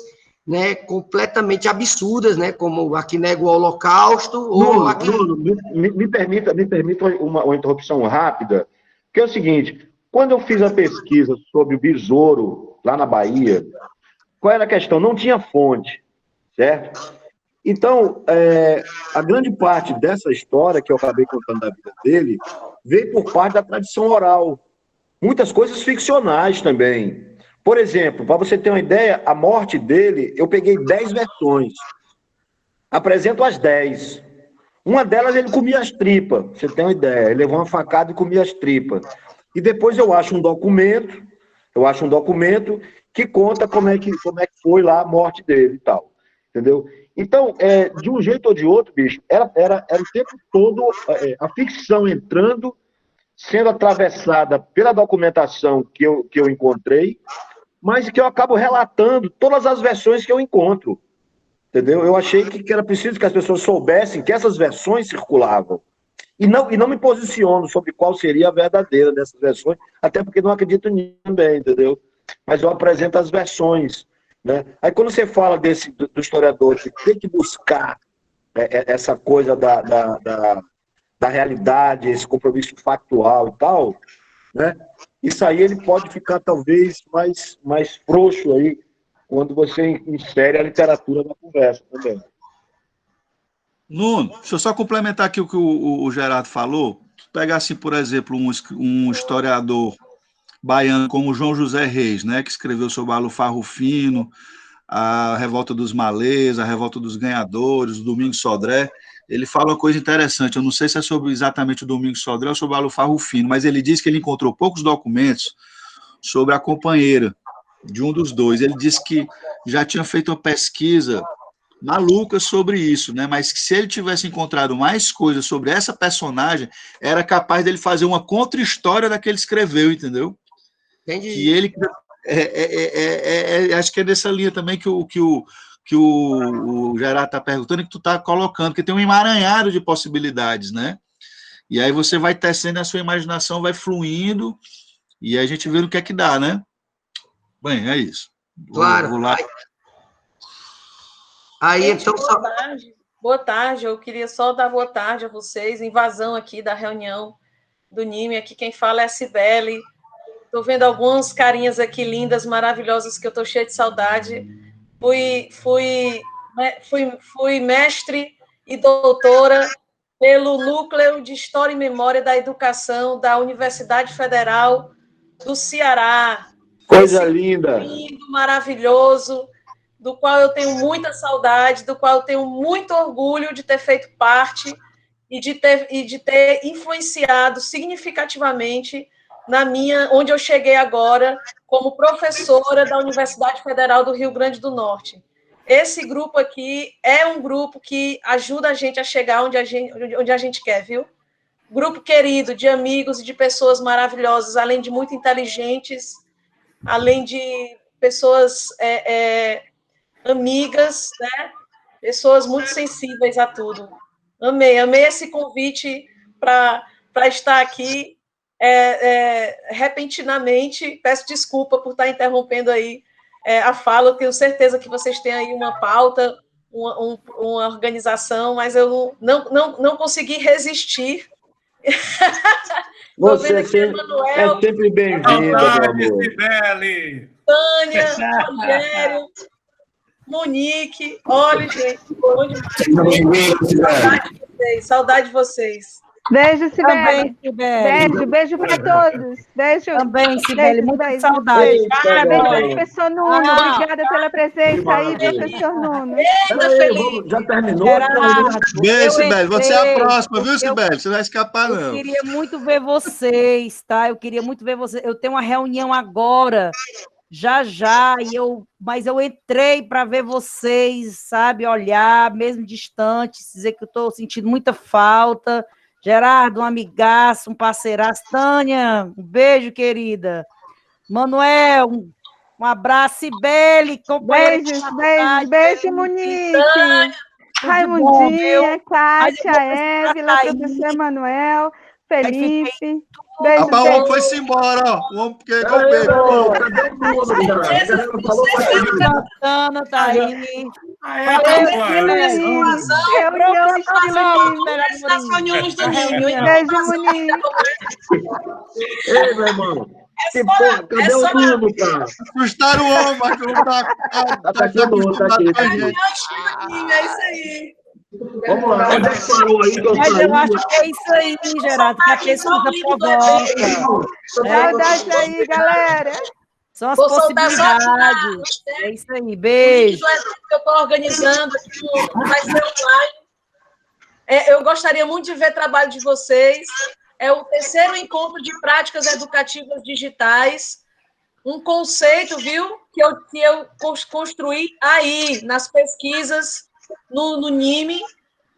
né, completamente absurdas, né, como aqui nega o Holocausto, ou aqui... Bruno, me permita uma interrupção rápida, que é o seguinte, quando eu fiz a pesquisa sobre o besouro lá na Bahia. Qual era a questão? Não tinha fonte, certo? Então, a grande parte dessa história que eu acabei contando da vida dele veio por parte da tradição oral. Muitas coisas ficcionais também. Por exemplo, para você ter uma ideia, a morte dele, eu peguei 10 versões. Apresento as 10. Uma delas ele comia as tripas, você tem uma ideia. Ele levou uma facada e comia as tripas. E depois eu acho um documento que conta como é que foi lá a morte dele e tal. Entendeu? Então, de um jeito ou de outro, bicho, era o tempo todo a ficção entrando, sendo atravessada pela documentação que eu encontrei, mas que eu acabo relatando todas as versões que eu encontro. Entendeu? Eu achei que era preciso que as pessoas soubessem que essas versões circulavam. E não me posiciono sobre qual seria a verdadeira dessas versões, até porque não acredito nisso também, entendeu? Mas eu apresento as versões. Né? Aí quando você fala do historiador que tem que buscar essa coisa da realidade, esse compromisso factual e tal, né? Isso aí ele pode ficar talvez mais frouxo aí quando você insere a literatura na conversa também. Nuno, deixa eu só complementar aqui o que o Gerardo falou. Pegar assim, por exemplo, um historiador baiano como João José Reis, né, que escreveu sobre a Alufar Rufino, a Revolta dos Malês, a Revolta dos Ganhadores, o Domingos Sodré. Ele fala uma coisa interessante, eu não sei se é sobre exatamente o Domingos Sodré ou sobre a Alufar Rufino, mas ele diz que ele encontrou poucos documentos sobre a companheira de um dos dois. Ele disse que já tinha feito uma pesquisa maluca sobre isso, né? Mas que se ele tivesse encontrado mais coisas sobre essa personagem, era capaz dele fazer uma contra-história da que ele escreveu, entendeu? Entendi. Que ele acho que é dessa linha também que o Gerardo está perguntando e que tu está colocando, que tem um emaranhado de possibilidades, né? E aí você vai tecendo, a sua imaginação vai fluindo e a gente vê o que é que dá, né? Bem, é isso. Claro. Vou lá. Aí, Gente, então, boa tarde, eu queria só dar boa tarde a vocês, invasão aqui da reunião do NIME, aqui quem fala é a Cibele, estou vendo algumas carinhas aqui lindas, maravilhosas, que eu estou cheia de saudade, fui mestre e doutora pelo Núcleo de História e Memória da Educação da Universidade Federal do Ceará. Coisa linda! Lindo, maravilhoso, do qual eu tenho muita saudade, do qual eu tenho muito orgulho de ter feito parte e de ter influenciado significativamente onde eu cheguei agora, como professora da Universidade Federal do Rio Grande do Norte. Esse grupo aqui é um grupo que ajuda a gente a chegar onde a gente quer, viu? Grupo querido, de amigos e de pessoas maravilhosas, além de muito inteligentes, além de pessoas amigas, né? Pessoas muito sensíveis a tudo. Amei esse convite para estar aqui repentinamente. Peço desculpa por estar interrompendo aí a fala, eu tenho certeza que vocês têm aí uma pauta, uma organização, mas eu não consegui resistir. Você é sempre bem-vinda, meu amor. Tânia, Rogério, Monique, olha, gente, saudade de vocês. Beijo, Também, Sibeli. Sibeli. Beijo para todos. Beijo. Também, Sibeli, muita beijo. saudade. Parabéns, professor Nuno. Obrigada pela presença aí, professor Nuno. Já terminou? Beijo, Sibeli. Você é a próxima, viu, Sibeli? Você não vai escapar, não. Eu queria muito ver vocês, tá? Eu queria muito ver vocês. Eu tenho uma reunião agora, já, mas eu entrei para ver vocês, sabe? Olhar, mesmo distante, dizer que eu estou sentindo muita falta. Gerardo, um amigaço, um parceiraço. Tânia, um beijo, querida. Manuel, um abraço. Sibeli, companheira. Beijo, Monique. Raimundinha, Kátia, Évila, professor Emanuel, Felipe. Beijo, Rapaz, o homem foi-se embora, ó. O homem porque Ana tá aí. Beijo, Monique. Ei, meu irmão. Cadê o Nuno, cara? Assustaram o homem, mas o homem tá aqui, tá aqui. com a gente. É isso aí. Vamos lá, onde é que parou aí que eu Mas saí? eu acho que é isso aí, Gerardo, que a pesquisa provoca. Saudade aí, galera. São as Vou soltar só aqui possibilidades. É isso aí, beijo. do evento que eu estou organizando, que vai ser online. Eu gostaria muito de ver o trabalho de vocês. É o 3º encontro de práticas educativas digitais, um conceito, viu, que eu construí aí, nas pesquisas, no NIME,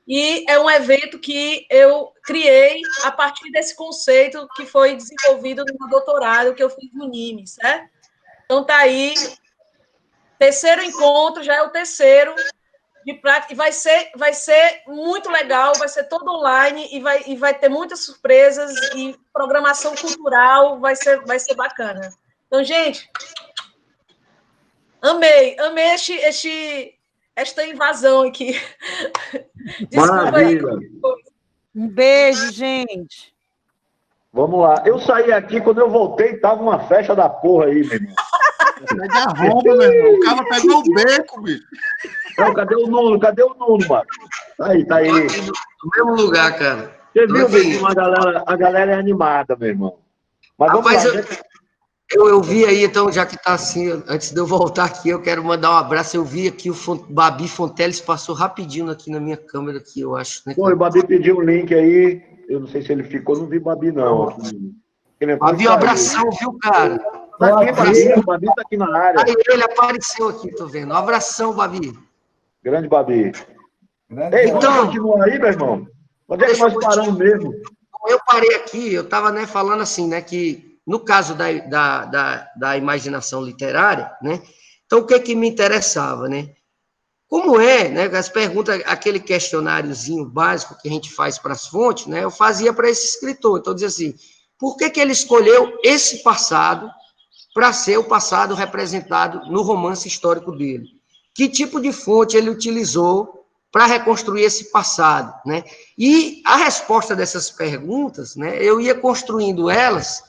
e é um evento que eu criei a partir desse conceito que foi desenvolvido no meu doutorado que eu fiz no NIME, certo? Então, está aí, 3º encontro, já é o 3º, de prática, e vai ser muito legal, vai ser todo online, e vai ter muitas surpresas, e programação cultural, vai ser bacana. Então, gente, amei esta invasão aqui. Desculpa aí. Um beijo, gente. Vamos lá. Eu saí aqui, quando eu voltei, tava uma festa da porra aí, meu irmão. É de arromba, meu irmão. O cara pegou o beco, bicho. Não, cadê o Nuno, mano? Tá aí. No mesmo lugar, cara. Você viu, mesmo, a galera é animada, meu irmão. Mas vamos Rapaz, lá. eu vi aí, então, já que tá assim, antes de eu voltar aqui, eu quero mandar um abraço. Eu vi aqui o Babi Fonteles passou rapidinho aqui na minha câmera, aqui, eu acho. Né, Pô, o Babi pediu um link aí. Eu não sei se ele ficou, não vi Babi, não. Babi, um abração, viu, cara? Tá aqui, o Babi tá aqui na área. Aí ele apareceu aqui, tô vendo. Um abração, Babi. Grande Babi. Ei, então, continua aí, meu irmão. Onde é que nós paramos mesmo? Eu parei aqui, eu estava, né, falando assim, né, que no caso da imaginação literária, né, então o que me interessava, né? Como né, as perguntas, aquele questionáriozinho básico que a gente faz para as fontes, né, eu fazia para esse escritor. Então, dizia assim, por que ele escolheu esse passado para ser o passado representado no romance histórico dele? Que tipo de fonte ele utilizou para reconstruir esse passado, né? E a resposta dessas perguntas, né, eu ia construindo elas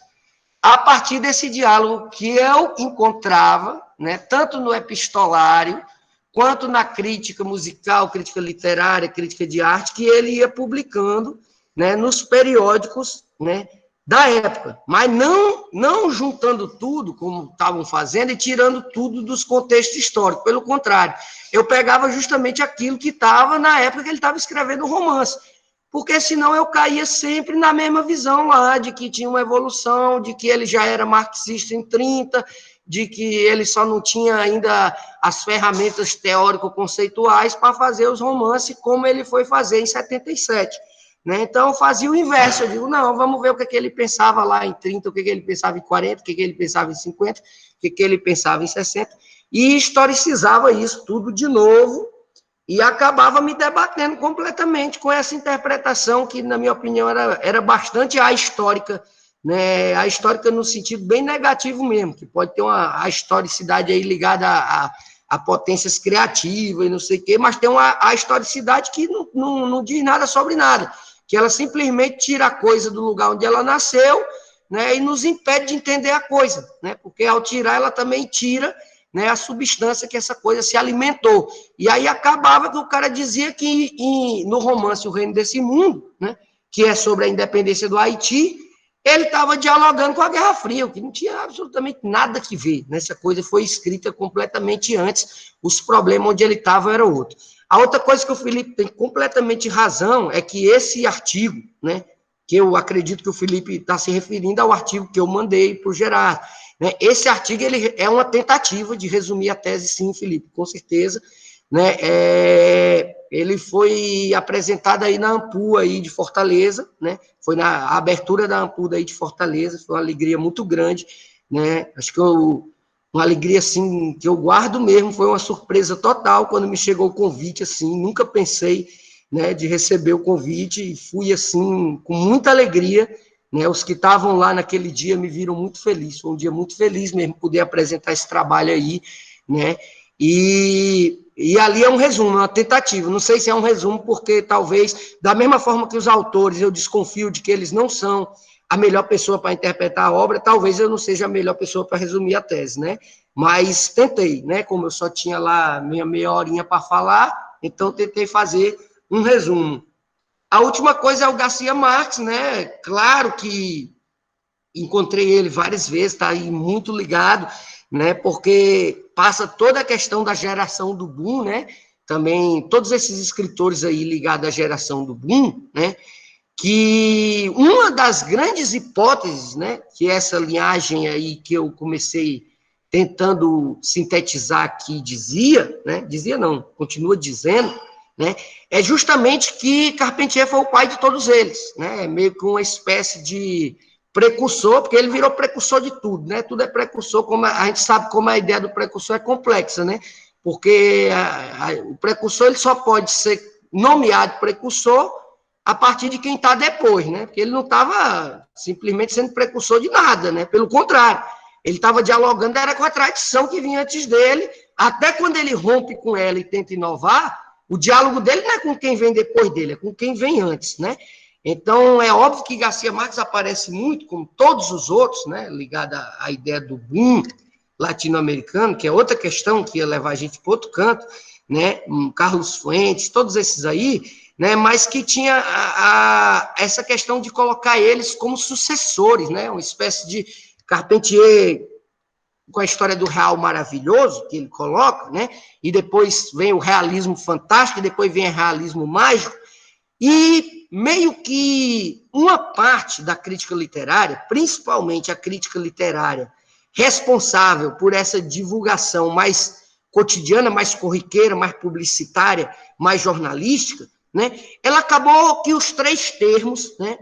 a partir desse diálogo que eu encontrava, né, tanto no epistolário, quanto na crítica musical, crítica literária, crítica de arte, que ele ia publicando, né, nos periódicos, né, da época, mas não juntando tudo, como estavam fazendo, e tirando tudo dos contextos históricos. Pelo contrário, eu pegava justamente aquilo que estava na época que ele estava escrevendo o romance, porque senão eu caía sempre na mesma visão lá, de que tinha uma evolução, de que ele já era marxista em 30, de que ele só não tinha ainda as ferramentas teórico-conceituais para fazer os romances como ele foi fazer em 77. Né? Então, eu fazia o inverso, eu digo, não, vamos ver o que ele pensava lá em 30, o que ele pensava em 40, o que ele pensava em 50, o que ele pensava em 60, e historicizava isso tudo de novo, e acabava me debatendo completamente com essa interpretação que, na minha opinião, era bastante ahistórica, né? Ahistórica no sentido bem negativo mesmo, que pode ter a historicidade aí ligada a potências criativas e não sei o quê, mas tem a historicidade que não diz nada sobre nada, que ela simplesmente tira a coisa do lugar onde ela nasceu, né, e nos impede de entender a coisa, né, porque ao tirar, ela também tira, né, a substância que essa coisa se alimentou. E aí acabava que o cara dizia que no romance O Reino desse Mundo, né, que é sobre a independência do Haiti, ele estava dialogando com a Guerra Fria, o que não tinha absolutamente nada que ver. Essa coisa foi escrita completamente antes, os problemas onde ele estava eram outros. A outra coisa que o Felipe tem completamente razão é que esse artigo, né, que eu acredito que o Felipe está se referindo ao artigo que eu mandei para o Gerardo, né, esse artigo ele é uma tentativa de resumir a tese, sim, Felipe, com certeza, né, ele foi apresentado aí na AMPU aí de Fortaleza, né, foi na abertura da AMPU aí de Fortaleza, foi uma alegria muito grande, né, acho que uma alegria, assim, que eu guardo mesmo, foi uma surpresa total quando me chegou o convite, assim, nunca pensei, né, de receber o convite, e fui, assim, com muita alegria, né, os que estavam lá naquele dia me viram muito feliz, foi um dia muito feliz mesmo, poder apresentar esse trabalho aí, né, e ali é um resumo, uma tentativa, não sei se é um resumo, porque talvez, da mesma forma que os autores, eu desconfio de que eles não são a melhor pessoa para interpretar a obra, talvez eu não seja a melhor pessoa para resumir a tese, né? Mas tentei, né? Como eu só tinha lá minha meia horinha para falar, então tentei fazer um resumo. A última coisa é o Garcia Marques, né? Claro que encontrei ele várias vezes, está aí muito ligado, né? Porque passa toda a questão da geração do boom, né? Também todos esses escritores aí ligados à geração do boom, né? Que uma das grandes hipóteses, né? Que essa linhagem aí que eu comecei tentando sintetizar aqui dizia, né? Dizia não, continua dizendo, né? É justamente que Carpentier foi o pai de todos eles, né? É meio que uma espécie de precursor, porque ele virou precursor de tudo, né? Tudo é precursor, como a gente sabe como a ideia do precursor é complexa, né? Porque o precursor ele só pode ser nomeado precursor a partir de quem está depois, né? Porque ele não estava simplesmente sendo precursor de nada, né? Pelo contrário, ele estava dialogando era com a tradição que vinha antes dele, até quando ele rompe com ela e tenta inovar, o diálogo dele não é com quem vem depois dele, é com quem vem antes, né? Então, é óbvio que Garcia Marques aparece muito, como todos os outros, né, ligado à ideia do boom latino-americano, que é outra questão que ia levar a gente para outro canto, né, Carlos Fuentes, todos esses aí, né, mas que tinha essa questão de colocar eles como sucessores, né, uma espécie de Carpentier com a história do real maravilhoso, que ele coloca, né, e depois vem o realismo fantástico, e depois vem o realismo mágico, e meio que uma parte da crítica literária, principalmente a crítica literária responsável por essa divulgação mais cotidiana, mais corriqueira, mais publicitária, mais jornalística, né, ela acabou que os três termos, né,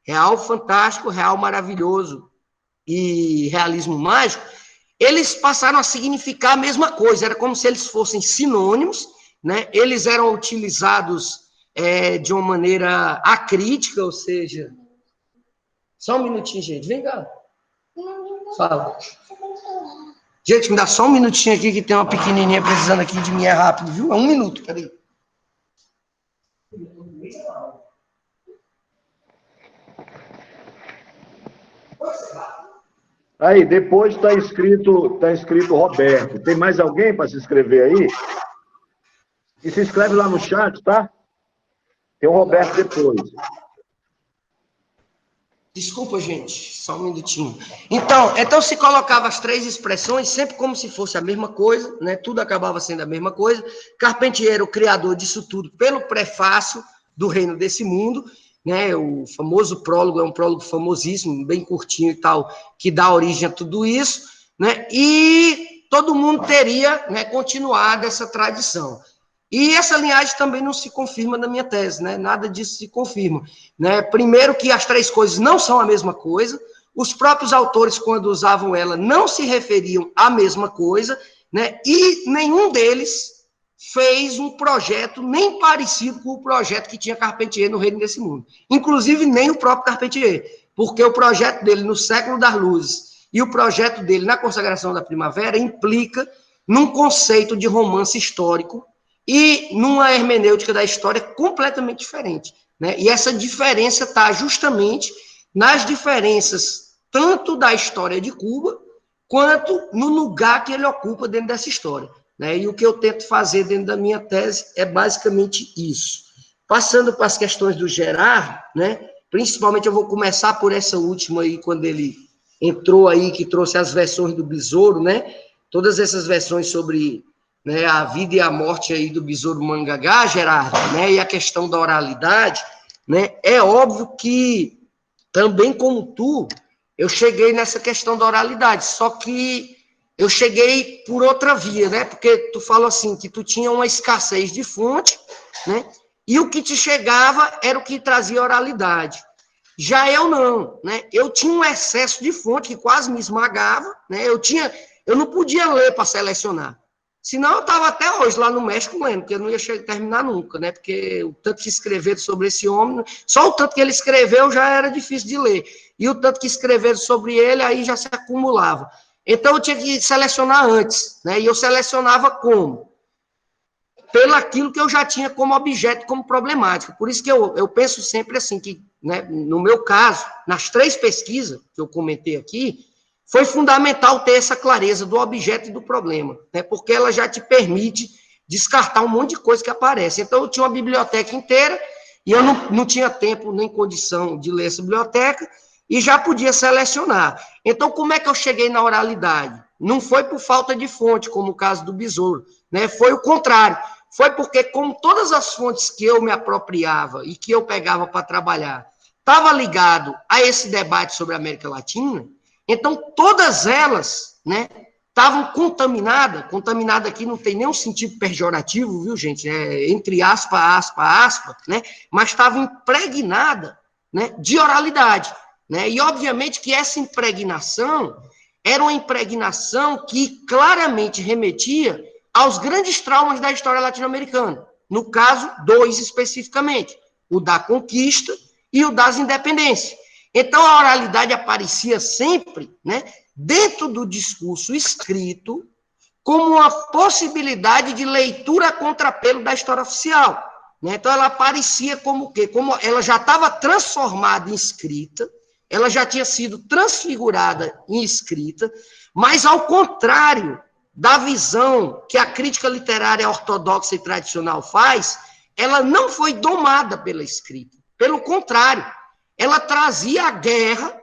real fantástico, real maravilhoso e realismo mágico, eles passaram a significar a mesma coisa, era como se eles fossem sinônimos, né, eles eram utilizados de uma maneira acrítica, ou seja... Só um minutinho, gente. Vem cá. Fala. Gente, me dá só um minutinho aqui, que tem uma pequenininha precisando aqui de mim, é rápido, viu? É um minuto, peraí. Aí, depois está escrito Roberto. Tem mais alguém para se inscrever aí? E se inscreve lá no chat, tá? Tem o Roberto depois. Desculpa, gente, só um minutinho. Então se colocava as três expressões sempre como se fosse a mesma coisa, né? Tudo acabava sendo a mesma coisa. Carpentier era o criador disso tudo pelo prefácio do Reino desse Mundo, né? O famoso prólogo é um prólogo famosíssimo, bem curtinho e tal, que dá origem a tudo isso, né? E todo mundo teria, né, continuado essa tradição. E essa linhagem também não se confirma na minha tese, né? Nada disso se confirma, né? Primeiro que as três coisas não são a mesma coisa, os próprios autores, quando usavam ela, não se referiam à mesma coisa, né? E nenhum deles fez um projeto nem parecido com o projeto que tinha Carpentier no Reino desse Mundo. Inclusive, nem o próprio Carpentier, porque o projeto dele no Século das Luzes e o projeto dele na Consagração da Primavera implica num conceito de romance histórico e numa hermenêutica da história completamente diferente, né? E essa diferença está justamente nas diferenças tanto da história de Cuba, quanto no lugar que ele ocupa dentro dessa história, né? E o que eu tento fazer dentro da minha tese é basicamente isso. Passando para as questões do Gerard, né? Principalmente eu vou começar por essa última aí, quando ele entrou aí, que trouxe as versões do Besouro, né? Todas essas versões sobre, né, a vida e a morte aí do Besouro Mangagá, Gerardo, né, e a questão da oralidade, né, é óbvio que, também como tu, eu cheguei nessa questão da oralidade, só que eu cheguei por outra via, né, porque tu falou assim, que tu tinha uma escassez de fonte, né, e o que te chegava era o que trazia oralidade. Já eu não, né, eu tinha um excesso de fonte que quase me esmagava, né, eu não podia ler para selecionar. Senão eu estava até hoje lá no México lendo, porque eu não ia terminar nunca, né? Porque o tanto que escreveram sobre esse homem, só o tanto que ele escreveu já era difícil de ler. E o tanto que escreveram sobre ele, aí já se acumulava. Então eu tinha que selecionar antes, né? E eu selecionava como? Pelo aquilo que eu já tinha como objeto, como problemática. Por isso que eu penso sempre assim, que né, no meu caso, nas 3 pesquisas que eu comentei aqui, foi fundamental ter essa clareza do objeto e do problema, né, porque ela já te permite descartar um monte de coisa que aparece. Então, eu tinha uma biblioteca inteira, e eu não tinha tempo nem condição de ler essa biblioteca, e já podia selecionar. Então, como é que eu cheguei na oralidade? Não foi por falta de fonte, como o caso do Besouro, né? Foi o contrário. Foi porque, como todas as fontes que eu me apropriava e que eu pegava para trabalhar estava ligado a esse debate sobre a América Latina, então todas elas, né, estavam contaminadas. Contaminada aqui não tem nenhum sentido pejorativo, viu, gente? É entre aspas, né? Mas estava impregnada, né, de oralidade, né? E, obviamente, que essa impregnação era uma impregnação que claramente remetia aos grandes traumas da história latino-americana. No caso, 2 especificamente, o da conquista e o das independências. Então, a oralidade aparecia sempre, né, dentro do discurso escrito, como uma possibilidade de leitura a contrapelo da história oficial, né? Então, ela aparecia como o quê? Como ela já estava transformada em escrita, ela já tinha sido transfigurada em escrita, mas, ao contrário da visão que a crítica literária ortodoxa e tradicional faz, ela não foi domada pela escrita. Pelo contrário, ela trazia a guerra,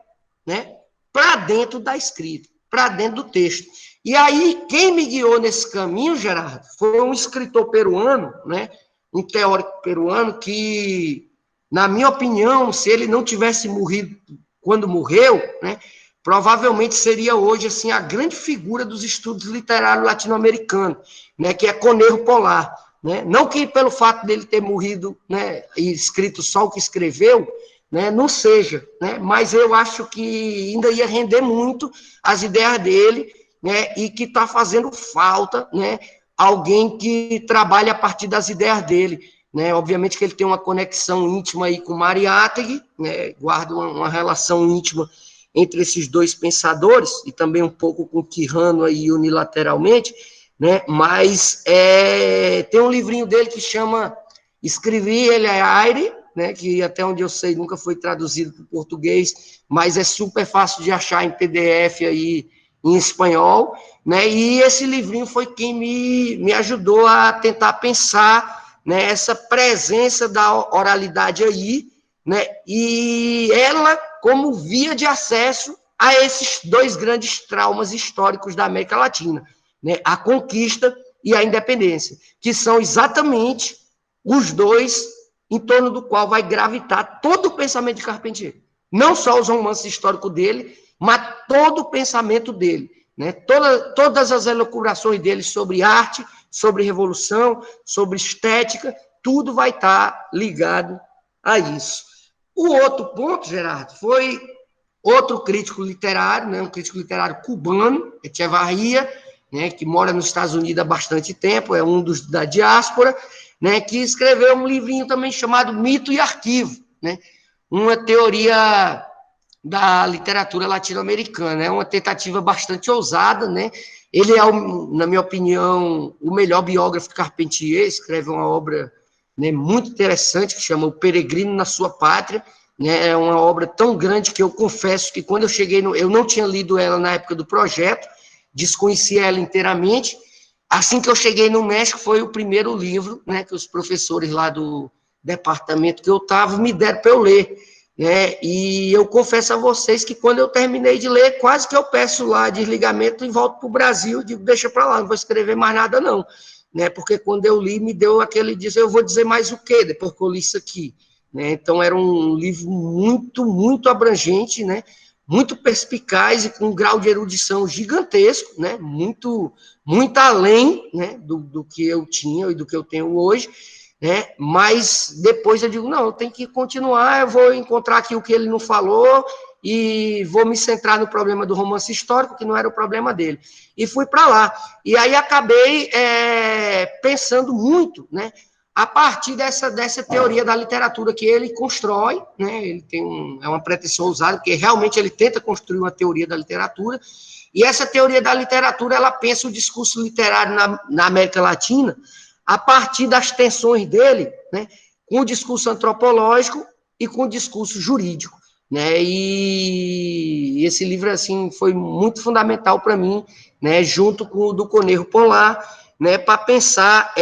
né, para dentro da escrita, para dentro do texto. E aí, quem me guiou nesse caminho, Gerardo, foi um escritor peruano, né, um teórico peruano que, na minha opinião, se ele não tivesse morrido quando morreu, né, provavelmente seria hoje assim a grande figura dos estudos literários latino-americanos, né, que é Conejo Polar, né? Não que pelo fato dele ter morrido, né, e escrito só o que escreveu, né, não seja, né, mas eu acho que ainda ia render muito as ideias dele, né, e que está fazendo falta, né, alguém que trabalhe a partir das ideias dele, né? Obviamente que ele tem uma conexão íntima aí com Mariátegui, né, guarda uma relação íntima entre esses 2 pensadores, e também um pouco com Quijano aí unilateralmente, né? Mas tem um livrinho dele que chama Escrevi ele é aire, né? Que até onde eu sei nunca foi traduzido para o português, mas é super fácil de achar em PDF aí em espanhol, né? E esse livrinho foi quem me ajudou a tentar pensar, né, essa presença da oralidade aí, né? E ela como via de acesso a esses 2 grandes traumas históricos da América Latina, né? A conquista e a independência, que são exatamente os 2 em torno do qual vai gravitar todo o pensamento de Carpentier. Não só os romances históricos dele, mas todo o pensamento dele, né? Todas as elucubrações dele sobre arte, sobre revolução, sobre estética, tudo vai estar ligado a isso. O outro ponto, Gerardo, foi outro crítico literário, né, um crítico literário cubano, Echevarria, né, que mora nos Estados Unidos há bastante tempo, é um dos da diáspora, né, que escreveu um livrinho também chamado Mito e Arquivo, né, uma teoria da literatura latino-americana. É uma tentativa bastante ousada, né? Ele é, na minha opinião, o melhor biógrafo de Carpentier, escreve uma obra, né, muito interessante, que chama O Peregrino na Sua Pátria, né? É uma obra tão grande que eu confesso que quando eu cheguei, eu não tinha lido ela na época do projeto, desconhecia ela inteiramente. Assim que eu cheguei no México, foi o primeiro livro, né, que os professores lá do departamento que eu estava me deram para eu ler. E eu confesso a vocês que quando eu terminei de ler, quase que eu peço lá desligamento e volto para o Brasil, digo, deixa para lá, não vou escrever mais nada não, né? Porque quando eu li, me deu aquele dizer, eu vou dizer mais o quê, depois que eu li isso aqui, né? Então era um livro muito, muito abrangente, né? Muito perspicaz e com um grau de erudição gigantesco, né? Muito além, né, do que eu tinha e do que eu tenho hoje, né? Mas depois eu digo, não, eu tenho que continuar, eu vou encontrar aqui o que ele não falou e vou me centrar no problema do romance histórico, que não era o problema dele. E fui para lá. E aí acabei pensando muito, né, a partir dessa teoria da literatura que ele constrói, né, ele tem é uma pretensão ousada, porque realmente ele tenta construir uma teoria da literatura, e essa teoria da literatura, ela pensa o discurso literário na América Latina a partir das tensões dele, né, com o discurso antropológico e com o discurso jurídico, né? E esse livro, assim, foi muito fundamental para mim, né? Junto com o do Conejo Polar, né? Para pensar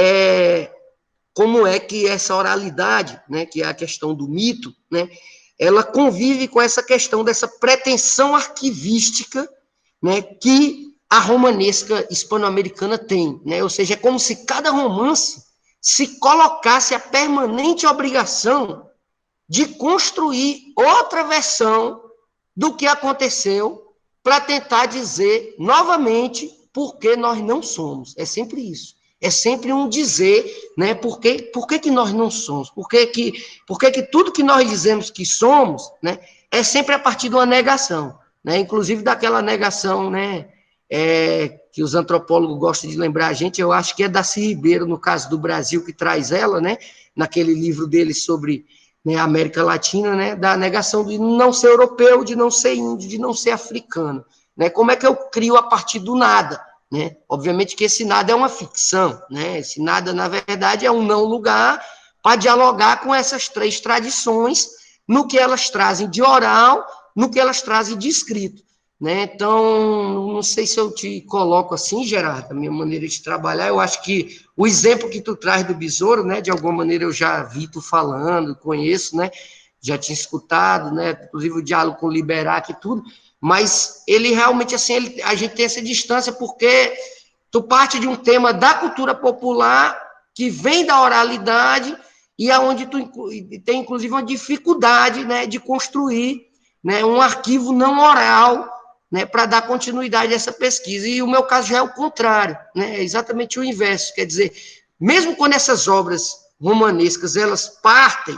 como é que essa oralidade, né? Que é a questão do mito, né? Ela convive com essa questão dessa pretensão arquivística, né? Que a romanesca hispano-americana tem, né? Ou seja, é como se cada romance se colocasse a permanente obrigação de construir outra versão do que aconteceu para tentar dizer novamente por que nós não somos. É sempre isso. É sempre um dizer, né? Por que nós não somos? Por que tudo que nós dizemos que somos, né? É sempre a partir de uma negação, né? Inclusive daquela negação, né? Que os antropólogos gostam de lembrar a gente, eu acho que é Darcy Ribeiro, no caso do Brasil, que traz ela, né? Naquele livro dele sobre, né, a América Latina, né? Da negação de não ser europeu, de não ser índio, de não ser africano, né? Como é que eu crio a partir do nada? Né? Obviamente que esse nada é uma ficção, né? Esse nada, na verdade, é um não lugar para dialogar com essas três tradições, no que elas trazem de oral, no que elas trazem de escrito, né? Então, não sei se eu te coloco assim, Gerardo, a minha maneira de trabalhar, eu acho que o exemplo que tu traz do besouro, né? De alguma maneira eu já vi tu falando, conheço, né? Já tinha escutado, né? Inclusive o diálogo com o Liberac e tudo, mas ele realmente, assim, a gente tem essa distância porque tu parte de um tema da cultura popular que vem da oralidade e aonde tu tem, inclusive, uma dificuldade, né, de construir, né, um arquivo não oral, né, para dar continuidade a essa pesquisa. E o meu caso já é o contrário, né, é exatamente o inverso. Quer dizer, mesmo quando essas obras romanescas, elas partem,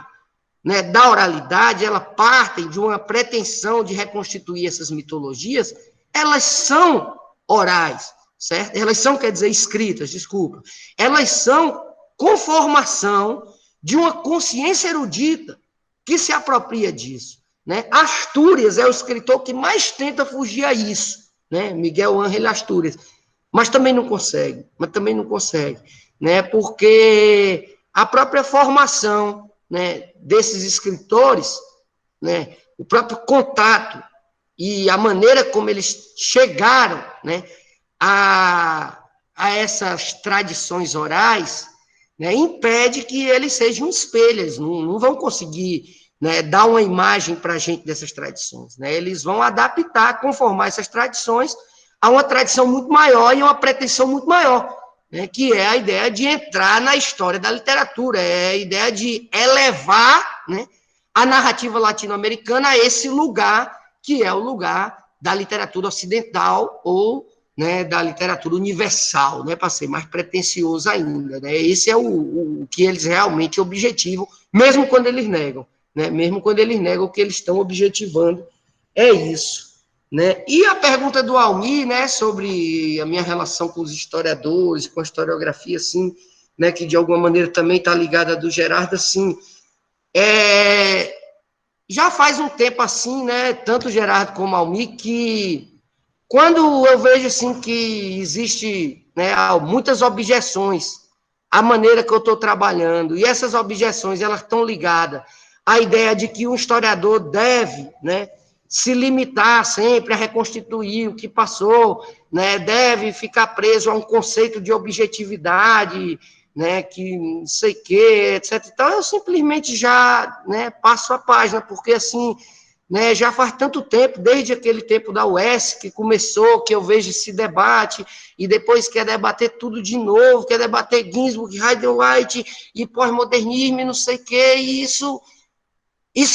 né, da oralidade, elas partem de uma pretensão de reconstituir essas mitologias, elas são orais, certo? Elas são, quer dizer, escritas, desculpa. Elas são conformação de uma consciência erudita que se apropria disso, né? Astúrias é o escritor que mais tenta fugir a isso, né? Miguel Ángel Astúrias, mas também não consegue, né? Porque a própria formação, né, desses escritores, né, o próprio contato e a maneira como eles chegaram, né, a essas tradições orais, né, impede que eles sejam espelhos, eles não vão conseguir, né, dar uma imagem para a gente dessas tradições, né, eles vão adaptar, conformar essas tradições a uma tradição muito maior e uma pretensão muito maior, né, que é a ideia de entrar na história da literatura, é a ideia de elevar, né, a narrativa latino-americana a esse lugar, que é o lugar da literatura ocidental ou, né, da literatura universal, né, para ser mais pretensioso ainda. Né, esse é o que eles realmente objetivam, mesmo quando eles negam. Né, mesmo quando eles negam o que eles estão objetivando, é isso. Né? E a pergunta do Almir, né, sobre a minha relação com os historiadores, com a historiografia, assim, né, que de alguma maneira também está ligada à do Gerardo, assim, já faz um tempo assim, né, tanto o Gerardo como o Almir, que quando eu vejo assim que existe, né, muitas objeções à maneira que eu estou trabalhando, e essas objeções elas estão ligadas à ideia de que um historiador deve, né, se limitar sempre a reconstituir o que passou, né, deve ficar preso a um conceito de objetividade, né, que não sei o quê, etc. Então, eu simplesmente já, né, passo a página, porque, assim, né, já faz tanto tempo, desde aquele tempo da UES, que começou, que eu vejo esse debate, e depois quer debater tudo de novo, quer debater Ginsburg, Heidenreich, e pós-modernismo, e não sei o quê, e isso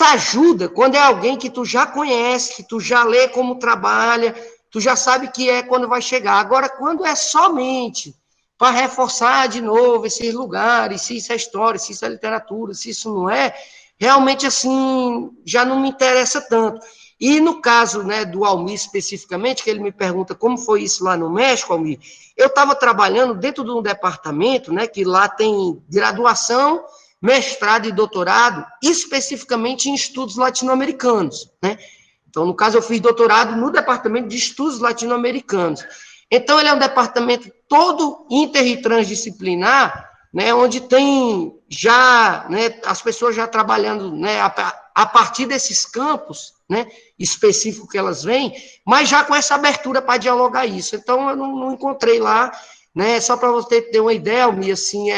ajuda quando é alguém que tu já conhece, que tu já lê como trabalha, tu já sabe que é quando vai chegar. Agora, quando é somente para reforçar de novo esses lugares, se isso é história, se isso é literatura, se isso não é, realmente, assim, já não me interessa tanto. E no caso, né, do Almir especificamente, que ele me pergunta como foi isso lá no México, Almir, eu estava trabalhando dentro de um departamento, né, que lá tem graduação, mestrado e doutorado, especificamente em estudos latino-americanos, né? Então, no caso, eu fiz doutorado no Departamento de Estudos Latino-Americanos. Então, ele é um departamento todo inter e transdisciplinar, né, onde tem já, né, as pessoas já trabalhando, né, a partir desses campos, né, específicos que elas vêm, mas já com essa abertura para dialogar isso. Então, eu não encontrei lá, né, só para você ter uma ideia, Almir, assim,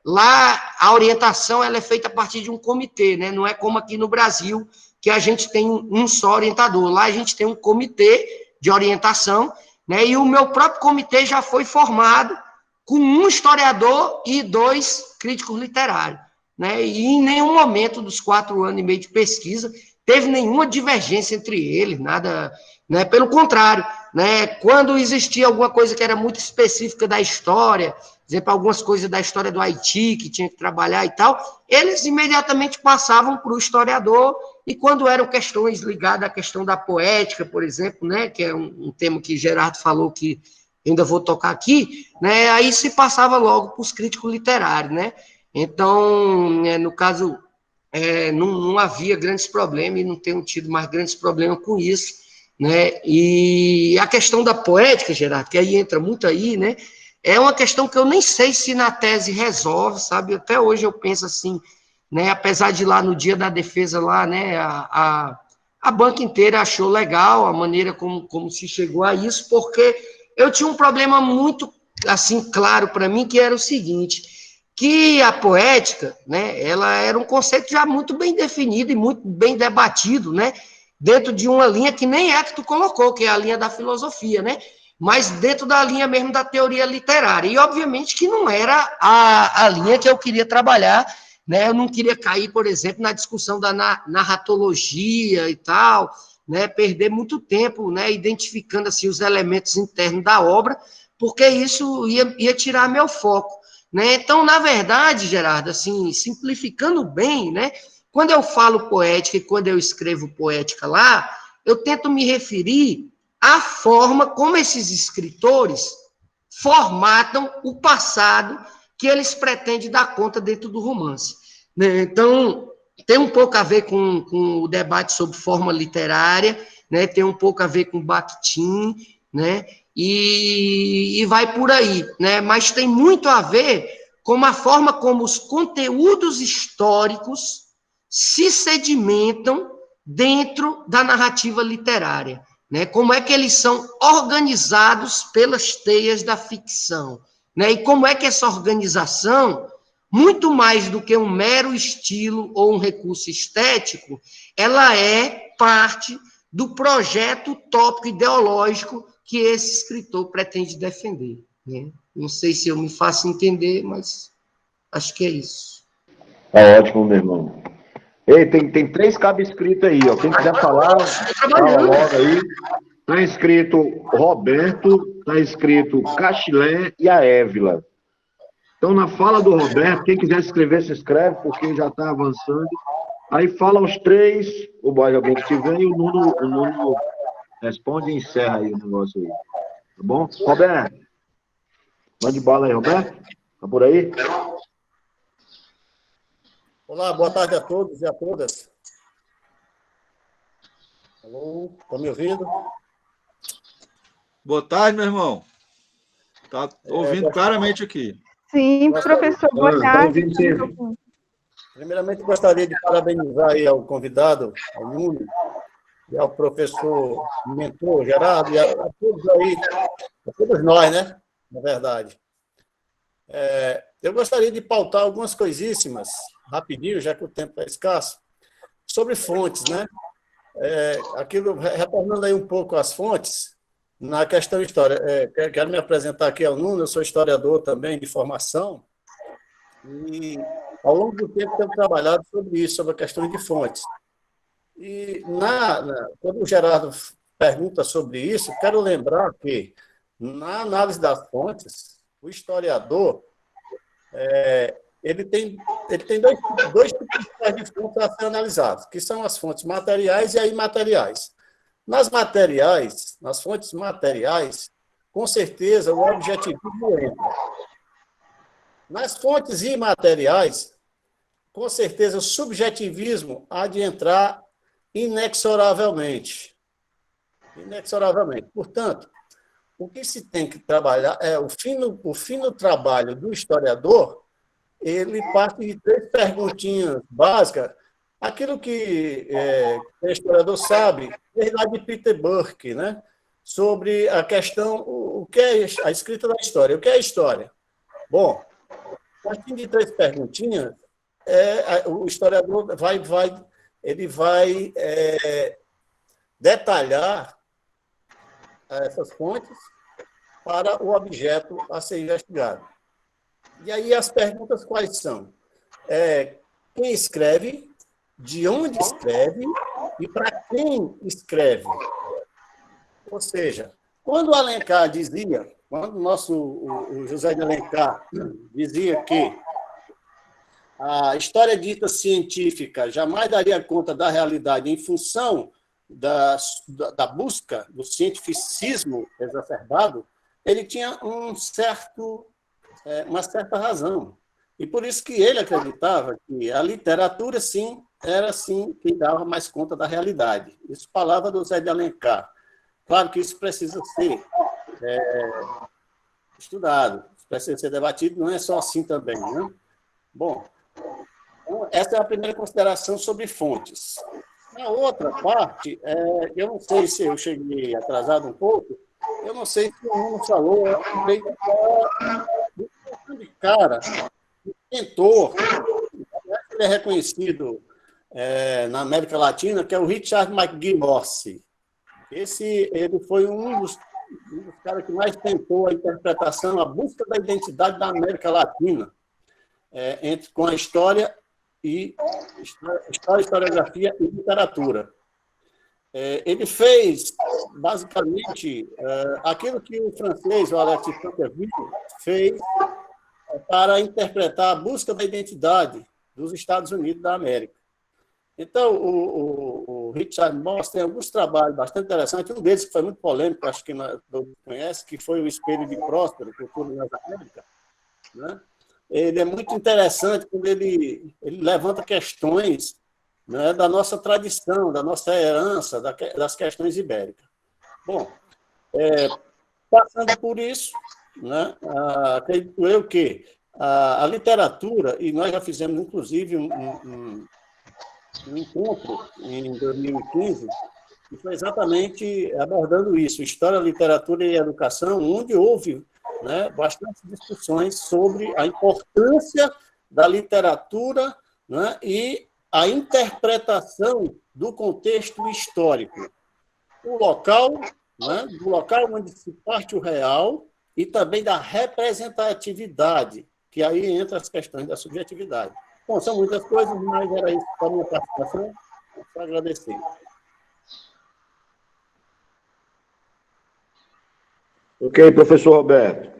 lá a orientação ela é feita a partir de um comitê, né, não é como aqui no Brasil, que a gente tem um só orientador. Lá a gente tem um comitê de orientação, né, e o meu próprio comitê já foi formado com um historiador e 2 críticos literários, né, e em nenhum momento dos 4 anos e meio de pesquisa teve nenhuma divergência entre eles, nada, né, pelo contrário, né, quando existia alguma coisa que era muito específica da história, por exemplo, algumas coisas da história do Haiti que tinha que trabalhar e tal, eles imediatamente passavam para o historiador, e quando eram questões ligadas à questão da poética, por exemplo, né, que é um tema que Gerardo falou que ainda vou tocar aqui, né, aí se passava logo para os críticos literários, né, então, no caso, não havia grandes problemas, e não tenho tido mais grandes problemas com isso, né, e a questão da poética, Gerardo, que aí entra muito aí, né, é uma questão que eu nem sei se na tese resolve, sabe, até hoje eu penso assim, né, apesar de lá no dia da defesa lá, né, a banca inteira achou legal a maneira como se chegou a isso, porque eu tinha um problema muito, assim, claro para mim, que era o seguinte, que a poética, né, ela era um conceito já muito bem definido e muito bem debatido, né, dentro de uma linha que nem é que tu colocou, que é a linha da filosofia, né, mas dentro da linha mesmo da teoria literária, e obviamente que não era a linha que eu queria trabalhar, né, eu não queria cair, por exemplo, na discussão da narratologia e tal, né, perder muito tempo, né, identificando assim, os elementos internos da obra, porque isso ia tirar meu foco. Né? Então, na verdade, Gerardo, assim, simplificando bem, né, quando eu falo poética e quando eu escrevo poética lá, eu tento me referir à forma como esses escritores formatam o passado que eles pretendem dar conta dentro do romance. Né? Então, tem um pouco a ver com o debate sobre forma literária, né? Tem um pouco a ver com Bakhtin, né? E vai por aí, né? Mas tem muito a ver com a forma como os conteúdos históricos se sedimentam dentro da narrativa literária, né? Como é que eles são organizados pelas teias da ficção, né? E como é que essa organização, muito mais do que um mero estilo ou um recurso estético, ela é parte do projeto utópico ideológico que esse escritor pretende defender. Né? Não sei se eu me faço entender, mas acho que é isso. É ótimo, meu irmão. Ei, tem 3 cabos escritos aí, ó. Quem quiser falar, fala logo aí. Está escrito Roberto, está escrito Cachilé e a Évila. Então, na fala do Roberto, quem quiser escrever, se inscreve, porque já está avançando. Aí fala os 3, ou mais alguém que tiver, e o Nuno responde e encerra aí o negócio aí. Tá bom? Roberto, mande bala aí, Roberto. Tá por aí? Olá, boa tarde a todos e a todas. Alô, estão me ouvindo? Boa tarde, meu irmão. Tá ouvindo claramente aqui. Sim, professor, boa tarde. Primeiramente, gostaria de parabenizar aí ao convidado, ao Nuno, e ao professor mentor Gerardo, e a todos aí, a todos nós, né? Na verdade. Eu gostaria de pautar algumas coisíssimas, rapidinho, já que o tempo é escasso, sobre fontes, né? Aquilo, retornando aí um pouco às fontes, na questão história, quero me apresentar aqui ao Nuno, eu sou historiador também de formação, e ao longo do tempo tenho trabalhado sobre isso, sobre a questão de fontes. E quando o Gerardo pergunta sobre isso, quero lembrar que, na análise das fontes, o historiador ele tem dois tipos de fontes a ser analisados, que são as fontes materiais e as imateriais. Nas fontes materiais, com certeza, o objetivismo entra. Nas fontes imateriais, com certeza, o subjetivismo há de entrar inexoravelmente. Inexoravelmente. Portanto, o que se tem que trabalhar é o fino trabalho do historiador, ele parte de 3 perguntinhas básicas aquilo que o historiador sabe, desde lá de Peter Burke, né? Sobre a questão, o que é a escrita da história. O que é a história? Bom, partindo de 3 perguntinhas, o historiador ele vai detalhar essas fontes para o objeto a ser investigado. E aí as perguntas quais são? Quem escreve, de onde escreve e para quem escreve. Ou seja, quando o Alencar dizia, quando o José de Alencar dizia que a história dita científica jamais daria conta da realidade em função da busca do cientificismo exacerbado, ele tinha uma certa razão. E por isso que ele acreditava que a literatura, sim, era, sim, quem dava mais conta da realidade. Isso palavra do José de Alencar. Claro que isso precisa ser estudado, precisa ser debatido, não é só assim também, né? Bom, então, essa é a primeira consideração sobre fontes. Na outra parte, eu não sei se eu cheguei atrasado um pouco, eu não sei se o Nuno falou, de cara, mentor, ele é reconhecido na América Latina, que é o Richard McGee Morse. Ele foi um dos caras que mais tentou a interpretação, a busca da identidade da América Latina, com a história, historiografia e literatura. Ele fez, basicamente, aquilo que o francês, o Alexis Tocqueville, fez para interpretar a busca da identidade dos Estados Unidos da América. Então, o Richard Morse tem alguns trabalhos bastante interessantes. Um deles que foi muito polêmico, acho que todos conhecem, que foi o Espelho de Próspero, Cultura nas Américas, né? Ele é muito interessante quando ele levanta questões, né, da nossa tradição, da nossa herança, das questões ibéricas. Bom, passando por isso, né, acredito eu que a literatura, e nós já fizemos, inclusive, um encontro em 2015, que foi exatamente abordando isso, história, literatura e educação, onde houve, né, bastante discussões sobre a importância da literatura, né, e a interpretação do contexto histórico. O local, né, do local onde se parte o real e também da representatividade, que aí entra as questões da subjetividade. Bom, são muitas coisas, mas era isso para a minha participação. Só agradecer. Ok, professor Roberto.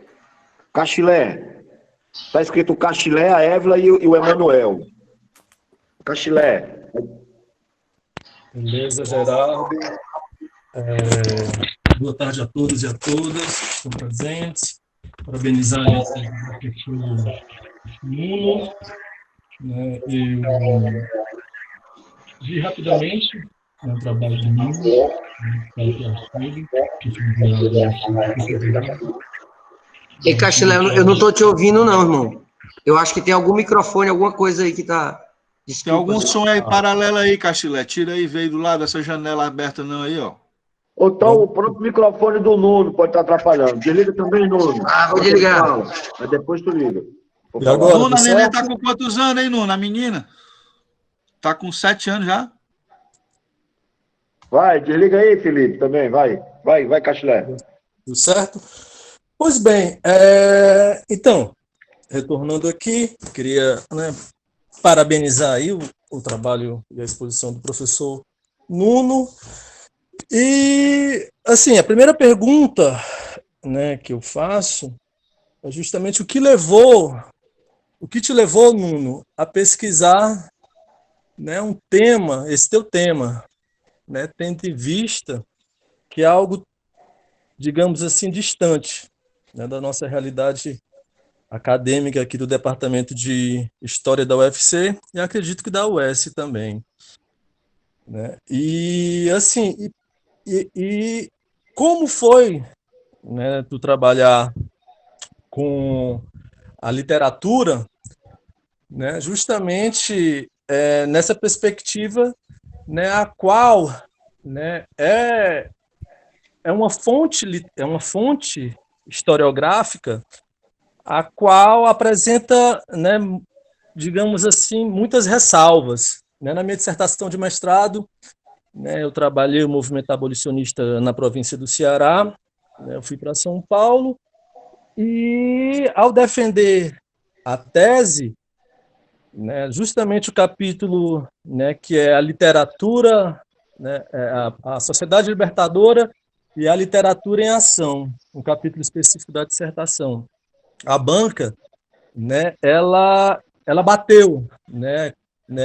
Cachilé. Está escrito Cachilé, a Évila e o Emanuel. Cachilé. Beleza, Gerardo. Boa tarde a todos e a todas que estão presentes. Parabenizar o professor Nuno. Eu vi rapidamente o trabalho do Nuno, E Cachilé, eu não estou te ouvindo, não, irmão. Eu acho que tem algum microfone, alguma coisa aí que está. Tem algum som aí paralelo aí, Cachilé? Tira aí, veio do lado dessa janela aberta não aí, ó. Ou então o próprio microfone do Nuno pode estar atrapalhando. Desliga também, Nuno. Vou desligar. Mas depois tu liga. E agora, Nuno, a neném tá com quantos anos aí, Nuno? A menina? Tá com 7 anos já? Vai, desliga aí, Felipe, também. Vai, Cachilé. Tudo certo? Pois bem, então, retornando aqui, queria, né, parabenizar aí o trabalho e a exposição do professor Nuno. E, assim, a primeira pergunta, né, que eu faço é justamente o que te levou, Nuno, a pesquisar, né, um tema, esse teu tema, né, tendo em vista que é algo, digamos assim, distante, né, da nossa realidade acadêmica aqui do Departamento de História da UFC e acredito que da UES também, né? E assim, e como foi, né, tu trabalhar com a literatura, né, justamente nessa perspectiva, né, a qual, né, é uma fonte historiográfica a qual apresenta, né, digamos assim, muitas ressalvas. Né? Na minha dissertação de mestrado, né, eu trabalhei o movimento abolicionista na província do Ceará, né, eu fui para São Paulo, e ao defender a tese, né, justamente o capítulo, né, que é a literatura, né, a sociedade libertadora e a literatura em ação, um capítulo específico da dissertação. A banca, né, ela bateu, né,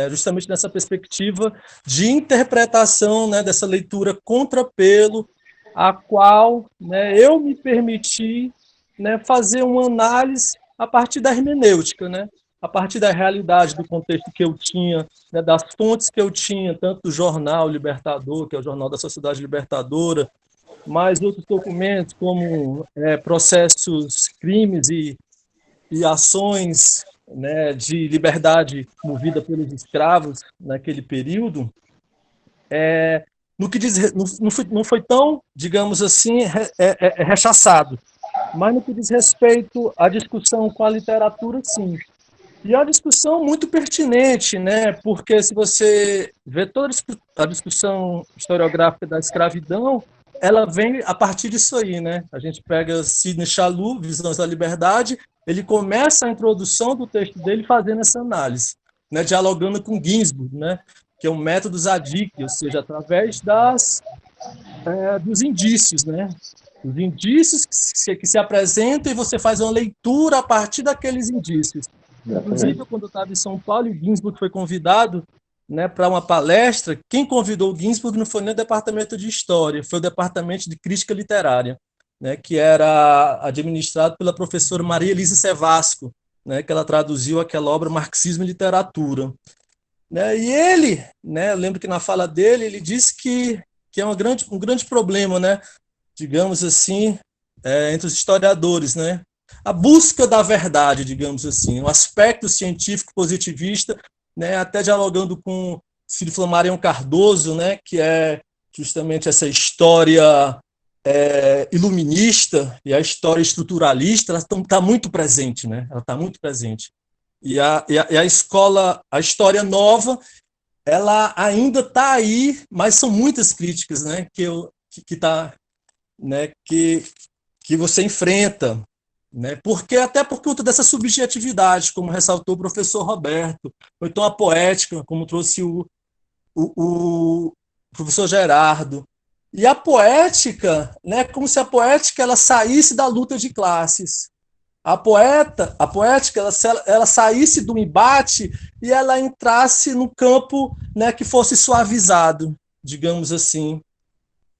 justamente nessa perspectiva de interpretação, né, dessa leitura contrapelo, a qual, né, eu me permiti, né, fazer uma análise a partir da hermenêutica, né, a partir da realidade, do contexto que eu tinha, né, das fontes que eu tinha, tanto do jornal Libertador, que é o jornal da Sociedade Libertadora, mais outros documentos como processos, crimes e ações, né, de liberdade movida pelos escravos naquele período, no que diz, não foi tão, digamos assim, rechaçado, mas no que diz respeito à discussão com a literatura, sim. E é uma discussão muito pertinente, né, porque se você vê toda a discussão historiográfica da escravidão, ela vem a partir disso aí, né? A gente pega Sidney Chalou, Visões da Liberdade, ele começa a introdução do texto dele fazendo essa análise, né? Dialogando com Ginsburg, né? Que é um método Zadig, ou seja, através dos indícios, né? Os indícios que se apresentam e você faz uma leitura a partir daqueles indícios. Inclusive, quando eu estava em São Paulo, e o Ginsburg foi convidado, né, para uma palestra, quem convidou o Ginsburg não foi nem o departamento de História, foi o departamento de Crítica Literária, né, que era administrado pela professora Maria Elisa Sevasco, né, que ela traduziu aquela obra Marxismo e Literatura. Né, e ele, né, eu lembro que na fala dele, ele disse que é um grande problema, né, digamos assim, entre os historiadores, né, a busca da verdade, digamos assim, um aspecto científico positivista, né, até dialogando com Ciro Flammarion Cardoso, né, que é justamente essa história iluminista e a história estruturalista, ela está muito presente, né? Ela está muito presente. E a escola, a história nova, ela ainda está aí, mas são muitas críticas, né, que você enfrenta, né? Até por conta dessa subjetividade, como ressaltou o professor Roberto, ou então a poética, como trouxe o professor Gerardo. E a poética, né, como se a poética ela saísse da luta de classes. A poética ela saísse do embate e ela entrasse no campo, né, que fosse suavizado, digamos assim.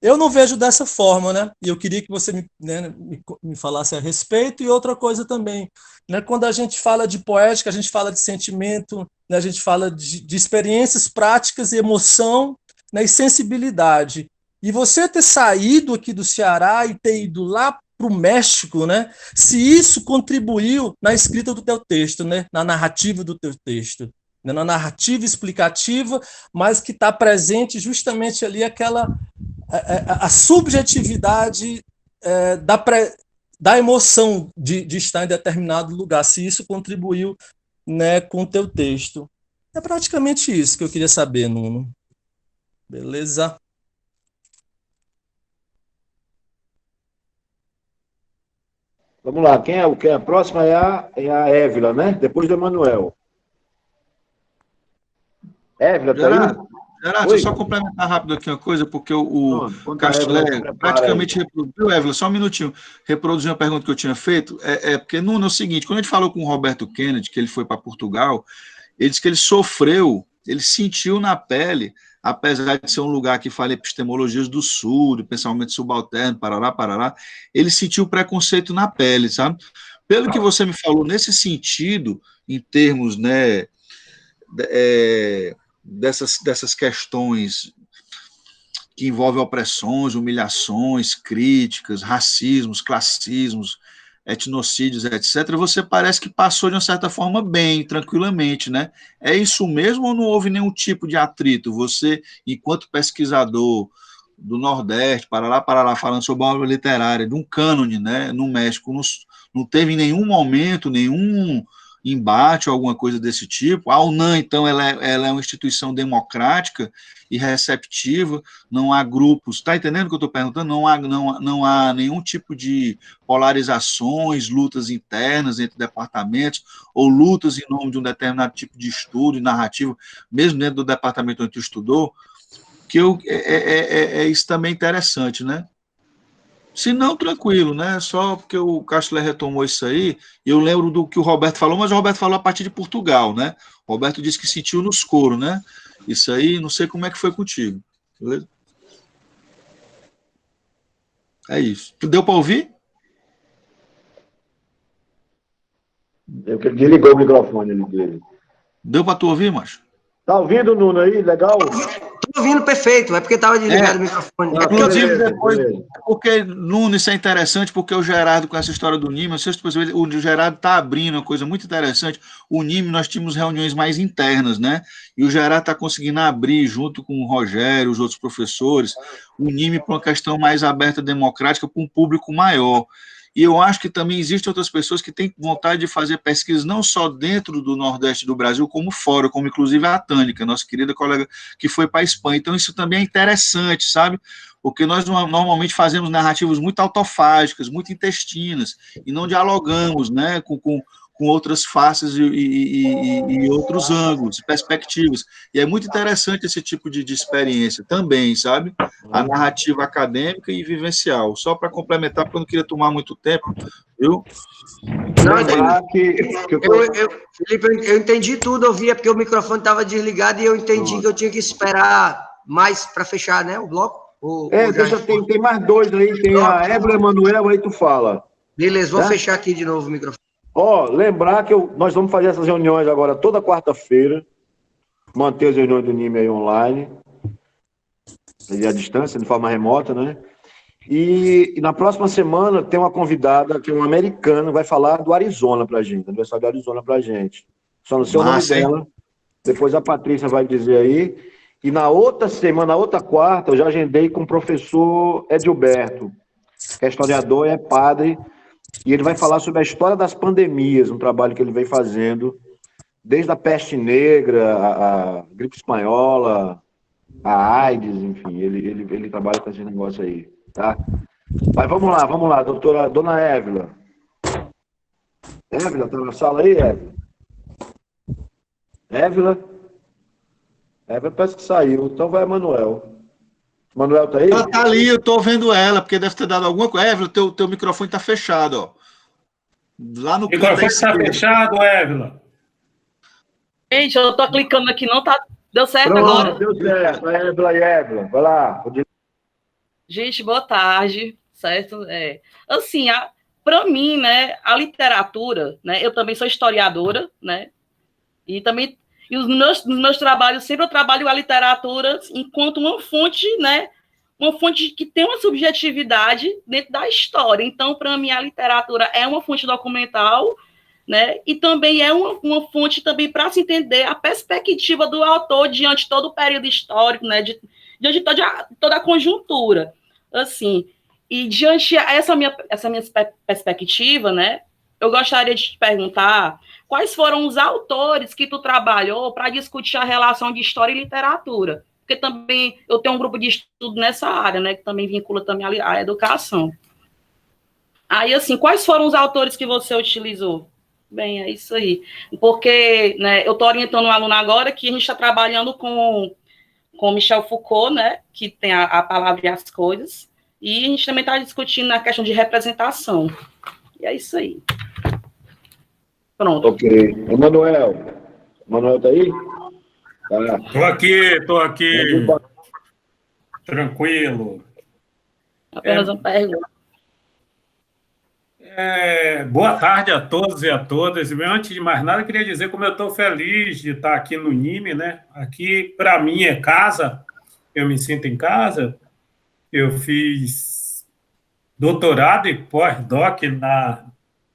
Eu não vejo dessa forma, né? E eu queria que você me falasse a respeito. E outra coisa também, né? Quando a gente fala de poética, a gente fala de sentimento, né? A gente fala de experiências práticas, emoção, né? E sensibilidade. E você ter saído aqui do Ceará e ter ido lá para o México, né? Se isso contribuiu na escrita do teu texto, né? Na narrativa do teu texto, né? Na narrativa explicativa, mas que está presente justamente ali a subjetividade da emoção de estar em determinado lugar, se isso contribuiu, né, com o teu texto. É praticamente isso que eu queria saber, Nuno. Beleza? Vamos lá, quem é a próxima é a Évila, né? Depois do Emanuel. Évila, tá aí? Gerardo, deixa eu só complementar rápido aqui uma coisa, porque o Castilé praticamente reproduziu, Évila, só um minutinho, reproduziu uma pergunta que eu tinha feito, porque Nuno, é o seguinte, quando a gente falou com o Roberto Kennedy, que ele foi para Portugal, ele disse que ele sofreu, ele sentiu na pele, apesar de ser um lugar que fala epistemologias do sul, do pensamento subalterno, parará, ele sentiu preconceito na pele, sabe? Pelo que você me falou, nesse sentido, em termos, né, dessas questões que envolvem opressões, humilhações, críticas, racismos, classismos, etnocídios, etc., você parece que passou de uma certa forma bem, tranquilamente, né? É isso mesmo ou não houve nenhum tipo de atrito? Você, enquanto pesquisador do Nordeste, Parará, falando sobre uma obra literária, de um cânone, né, no México, não teve em nenhum momento, nenhum embate ou alguma coisa desse tipo? A UNAM, então, ela é uma instituição democrática e receptiva, não há grupos, está entendendo o que eu estou perguntando? Não há nenhum tipo de polarizações, lutas internas entre departamentos, ou lutas em nome de um determinado tipo de estudo e narrativa, mesmo dentro do departamento onde tu estudou, que isso também é interessante, né? Se não, tranquilo, né? Só porque o Castler retomou isso aí, eu lembro do que o Roberto falou, mas o Roberto falou a partir de Portugal, né? O Roberto disse que sentiu nos coros, né? Isso aí, não sei como é que foi contigo. Beleza? É isso. Deu para ouvir? Ele desligou o microfone ali dele. Deu para tu ouvir, macho? Tá ouvindo, Nuno, aí? Legal? Tô ouvindo perfeito, é porque estava desligado o microfone. Ah, Inclusive, beleza, depois, beleza. porque, Nuno, isso é interessante, porque o Gerardo, com essa história do NIME, o Gerardo está abrindo uma coisa muito interessante. O NIME, nós tínhamos reuniões mais internas, né? E o Gerardo está conseguindo abrir, junto com o Rogério, os outros professores, o NIME para uma questão mais aberta, democrática, para um público maior. E eu acho que também existem outras pessoas que têm vontade de fazer pesquisas não só dentro do Nordeste do Brasil, como fora, como inclusive a Tânica, nossa querida colega que foi para a Espanha. Então, isso também é interessante, sabe? Porque nós normalmente fazemos narrativas muito autofágicas, muito intestinas, e não dialogamos, né, com outras faces e outros ângulos, perspectivas. E é muito interessante esse tipo de experiência também, sabe? A narrativa acadêmica e vivencial. Só para complementar, porque eu não queria tomar muito tempo, viu? Lembrar que Felipe, eu entendi tudo, eu vi, é porque o microfone estava desligado e eu entendi que eu tinha que esperar mais para fechar, né, o bloco. Tem mais dois aí, tem a Ébora Emanuel, aí tu fala. Beleza, vou fechar aqui de novo o microfone. Lembrar que nós vamos fazer essas reuniões agora toda quarta-feira, manter as reuniões do NIME aí online, à distância, de forma remota, né? E na próxima semana tem uma convidada, que é uma americana, vai falar do Arizona pra gente, do Universidade do Arizona pra gente. Só não sei o nome dela. Depois a Patrícia vai dizer aí. E na outra semana, na outra quarta, eu já agendei com o professor Edilberto, que é historiador e é padre, e ele vai falar sobre a história das pandemias, um trabalho que ele vem fazendo, desde a peste negra, a gripe espanhola, a AIDS, enfim, ele trabalha com esse negócio aí, tá? Mas vamos lá, doutora, dona Évila. Évila, tá na sala aí, Évila? Évila parece que saiu, então vai Manuel. Manuel tá aí? Ela tá ali, eu tô vendo ela, porque deve ter dado alguma coisa. Évila, teu microfone tá fechado, ó. Lá no o microfone está fechado, Évila. Gente, eu tô clicando aqui, não tá. Deu certo Pronto, agora? Deu certo. Évila, vai lá. Gente, boa tarde, certo? Assim, para mim, né, a literatura, né, eu também sou historiadora, né, e também, nos meus trabalhos, sempre eu trabalho a literatura enquanto uma fonte, né, uma fonte que tem uma subjetividade dentro da história. Então, para mim, a literatura é uma fonte documental, né, e também é uma fonte também para se entender a perspectiva do autor diante de todo o período histórico, né, diante de toda a conjuntura. Assim, e diante essa minha perspectiva, né, eu gostaria de te perguntar quais foram os autores que tu trabalhou para discutir a relação de história e literatura, porque também eu tenho um grupo de estudo nessa área, né, que também vincula também a educação. Aí, assim, quais foram os autores que você utilizou? Bem, é isso aí, porque, né, eu estou orientando um aluno agora que a gente está trabalhando com Michel Foucault, né, que tem a palavra e as coisas, e a gente também está discutindo a questão de representação. E é isso aí. Pronto. Ok. Manuel tá aí? Tô aqui. Tranquilo. Apenas uma pergunta. Boa tarde a todos e a todas. Antes de mais nada, eu queria dizer como eu estou feliz de estar aqui no NIME, né? Aqui, para mim, é casa. Eu me sinto em casa. Eu fiz doutorado e pós-doc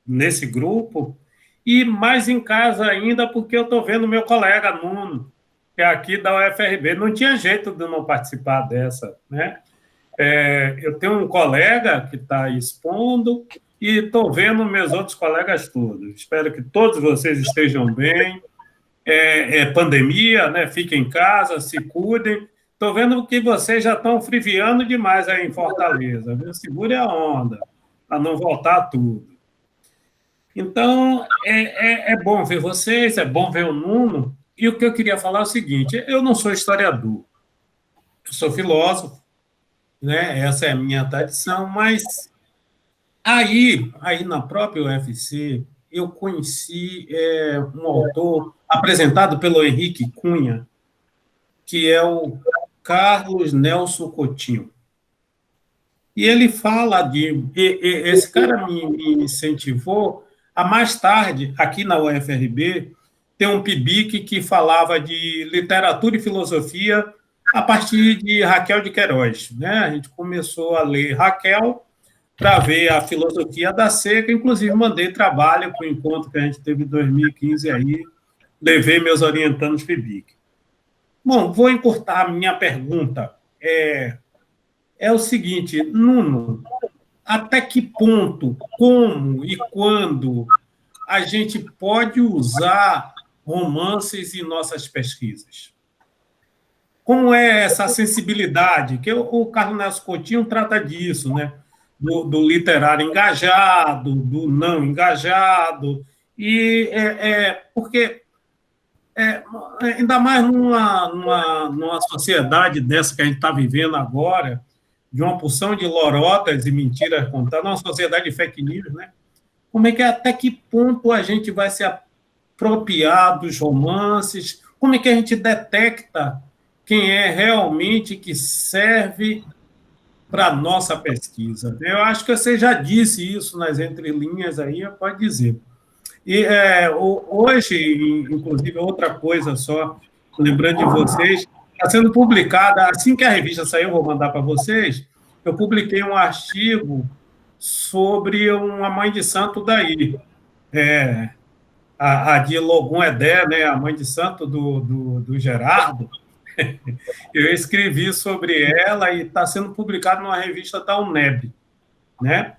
nesse grupo, e mais em casa ainda, porque eu estou vendo meu colega Nuno, que é aqui da UFRB. Não tinha jeito de não participar dessa, né? Eu tenho um colega que está expondo e estou vendo meus outros colegas todos. Espero que todos vocês estejam bem. Pandemia, né? Fiquem em casa, se cuidem. Estou vendo que vocês já estão friviando demais aí em Fortaleza. Viu? Segure a onda, para não voltar tudo. Então, é bom ver vocês, é bom ver o Nuno. E o que eu queria falar é o seguinte: eu não sou historiador, eu sou filósofo, né? Essa é a minha tradição, mas aí na própria UFC, eu conheci um autor apresentado pelo Henrique Cunha, que é o Carlos Nelson Coutinho. E ele fala esse cara me incentivou a, mais tarde, aqui na UFRB, ter um PIBIC que falava de literatura e filosofia a partir de Raquel de Queiroz, né? A gente começou a ler Raquel para ver a filosofia da seca, inclusive mandei trabalho para o encontro que a gente teve em 2015 aí, levei meus orientandos PIBIC. Bom, vou encurtar a minha pergunta. É o seguinte, Nuno, até que ponto, como e quando a gente pode usar romances em nossas pesquisas? Como é essa sensibilidade? Que o Carlos Nelson Coutinho trata disso, né? Do literário engajado, do não engajado, e porque ainda mais numa sociedade dessa que a gente está vivendo agora, de uma porção de lorotas e mentiras contadas, numa sociedade de fake news, né? Como é que até que ponto a gente vai se apropriar dos romances? Como é que a gente detecta quem é realmente que serve para a nossa pesquisa? Eu acho que você já disse isso nas entrelinhas aí, pode dizer. E hoje, inclusive, outra coisa só, lembrando de vocês, está sendo publicada, assim que a revista sair, eu vou mandar para vocês, eu publiquei um artigo sobre uma mãe de santo daí, a de Logum Edé, né, a mãe de santo do Gerardo. Eu escrevi sobre ela e está sendo publicado numa revista da UNEB, né?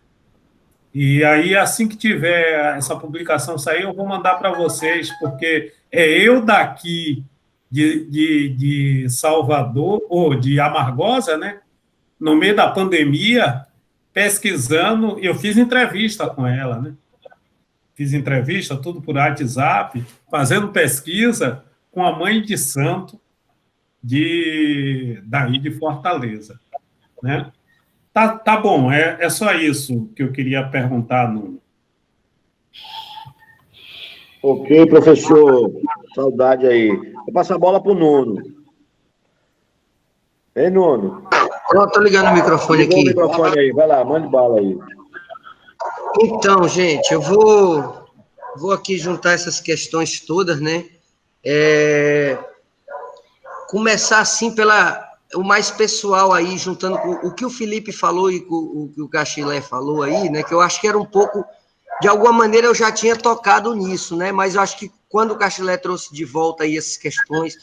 E aí, assim que tiver essa publicação sair, eu vou mandar para vocês, porque eu daqui de Salvador, ou de Amargosa, né? No meio da pandemia, pesquisando, eu fiz entrevista com ela, né? Fiz entrevista, tudo por WhatsApp, fazendo pesquisa com a mãe de santo daí de Fortaleza, né? Tá bom, é só isso que eu queria perguntar, Nuno. Ok, professor, saudade aí. Vou passar a bola para o Nuno. Ei, Nuno. Pronto, estou ligando o microfone aqui. Liga o microfone aí, vai lá, mande bala aí. Então, gente, eu vou aqui juntar essas questões todas, né? Começar, assim, o mais pessoal aí, juntando com o que o Felipe falou e com o que o Cachilé falou aí, né? Que eu acho que era um pouco... De alguma maneira, eu já tinha tocado nisso, né? Mas eu acho que quando o Cachilé trouxe de volta aí essas questões,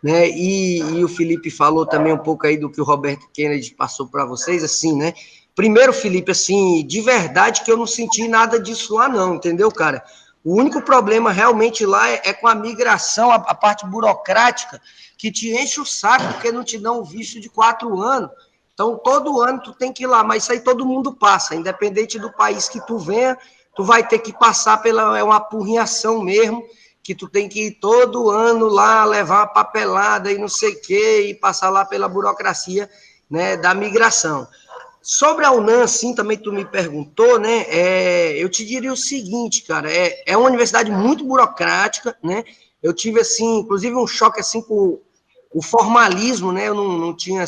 né? E o Felipe falou também um pouco aí do que o Roberto Kennedy passou para vocês, assim, né? Primeiro, Felipe, assim, de verdade que eu não senti nada disso lá, não, entendeu, cara? O único problema realmente lá é com a migração, a parte burocrática, que te enche o saco, porque não te dão um visto de 4 anos. Então, todo ano tu tem que ir lá, mas isso aí todo mundo passa, independente do país que tu venha, tu vai ter que passar pela uma apurrinhação mesmo, que tu tem que ir todo ano lá, levar uma papelada e não sei o quê, e passar lá pela burocracia, né, da migração. Sobre a UNAM, assim, também tu me perguntou, né, eu te diria o seguinte, cara, é uma universidade muito burocrática, né, eu tive, assim, inclusive um choque, assim, com o formalismo, né, eu não tinha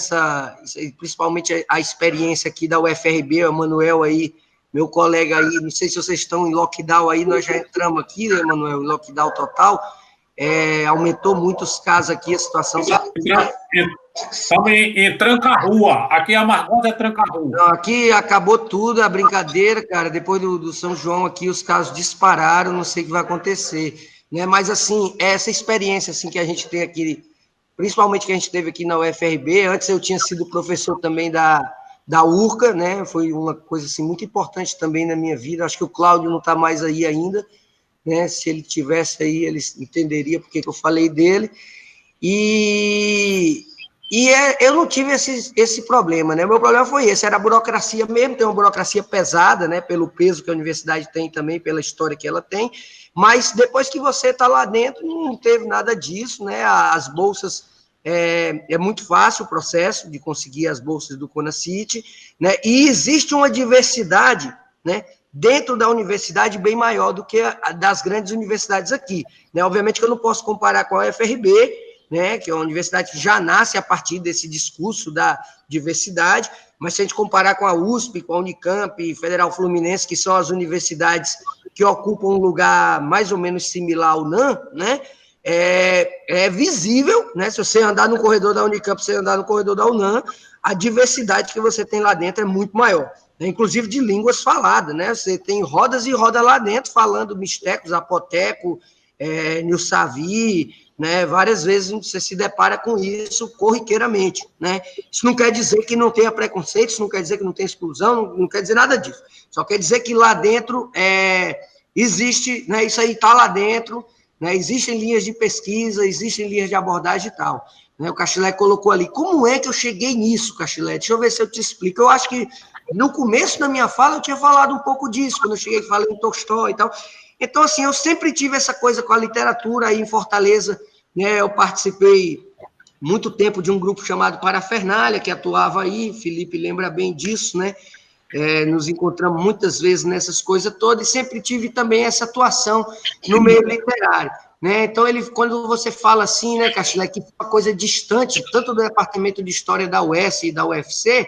principalmente a experiência aqui da UFRB, o Emanuel aí, meu colega aí, não sei se vocês estão em lockdown aí, nós já entramos aqui, né, Emanuel, em lockdown total, aumentou muito os casos aqui, a situação... Estamos em Tranca-Rua. Aqui a Margosa é Tranca-Rua. Não, aqui acabou tudo, a brincadeira, cara. Depois do São João aqui, os casos dispararam, não sei o que vai acontecer. Né? Mas, assim, essa experiência assim, que a gente tem aqui, principalmente que a gente teve aqui na UFRB, antes eu tinha sido professor também da URCA, né? Foi uma coisa assim, muito importante também na minha vida. Acho que o Cláudio não está mais aí ainda, né? Se ele tivesse aí, ele entenderia porque que eu falei dele. Eu não tive esse problema, né? Meu problema foi esse, era a burocracia mesmo, tem uma burocracia pesada, né? Pelo peso que a universidade tem também, pela história que ela tem, mas depois que você está lá dentro, não teve nada disso, né? As bolsas, é muito fácil o processo de conseguir as bolsas do CONACYT, né? E existe uma diversidade, né? Dentro da universidade bem maior do que a das grandes universidades aqui, né? Obviamente que eu não posso comparar com a UFRB, né, que é uma universidade que já nasce a partir desse discurso da diversidade, mas se a gente comparar com a USP, com a Unicamp, Federal Fluminense, que são as universidades que ocupam um lugar mais ou menos similar ao UNAM, né, é visível, né, se você andar no corredor da Unicamp, se você andar no corredor da UNAM, a diversidade que você tem lá dentro é muito maior, né, inclusive de línguas faladas, né, você tem rodas e rodas lá dentro, falando mixteco, zapoteco, nilsavi, né, várias vezes você se depara com isso corriqueiramente, né? Isso não quer dizer que não tenha preconceito, isso não quer dizer que não tenha exclusão, não quer dizer nada disso. Só quer dizer que lá dentro existe, né, isso aí está lá dentro, né, existem linhas de pesquisa, existem linhas de abordagem e tal. Né, o Cachilé colocou ali. Como é que eu cheguei nisso, Cachilé? Deixa eu ver se eu te explico. Eu acho que no começo da minha fala eu tinha falado um pouco disso, quando eu cheguei falando em Tolstói e tal. Então, assim, eu sempre tive essa coisa com a literatura aí em Fortaleza, né? Eu participei muito tempo de um grupo chamado Parafernália, que atuava aí, Felipe lembra bem disso, né? Nos encontramos muitas vezes nessas coisas todas, e sempre tive também essa atuação no meio literário, né? Então, quando você fala assim, né, Cachilé, que é uma coisa distante, tanto do Departamento de História da UES e da UFC,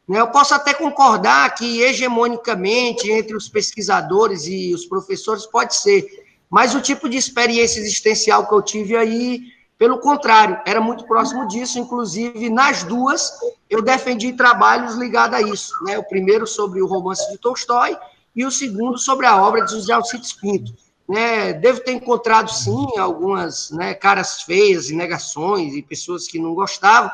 né, eu posso até concordar que, hegemonicamente, entre os pesquisadores e os professores, pode ser, mas o tipo de experiência existencial que eu tive aí, pelo contrário, era muito próximo disso, inclusive, nas duas, eu defendi trabalhos ligados a isso, né? O primeiro sobre o romance de Tolstói e o segundo sobre a obra de José Alcides Pinto. Né? Devo ter encontrado, sim, algumas, né, caras feias e negações e pessoas que não gostavam,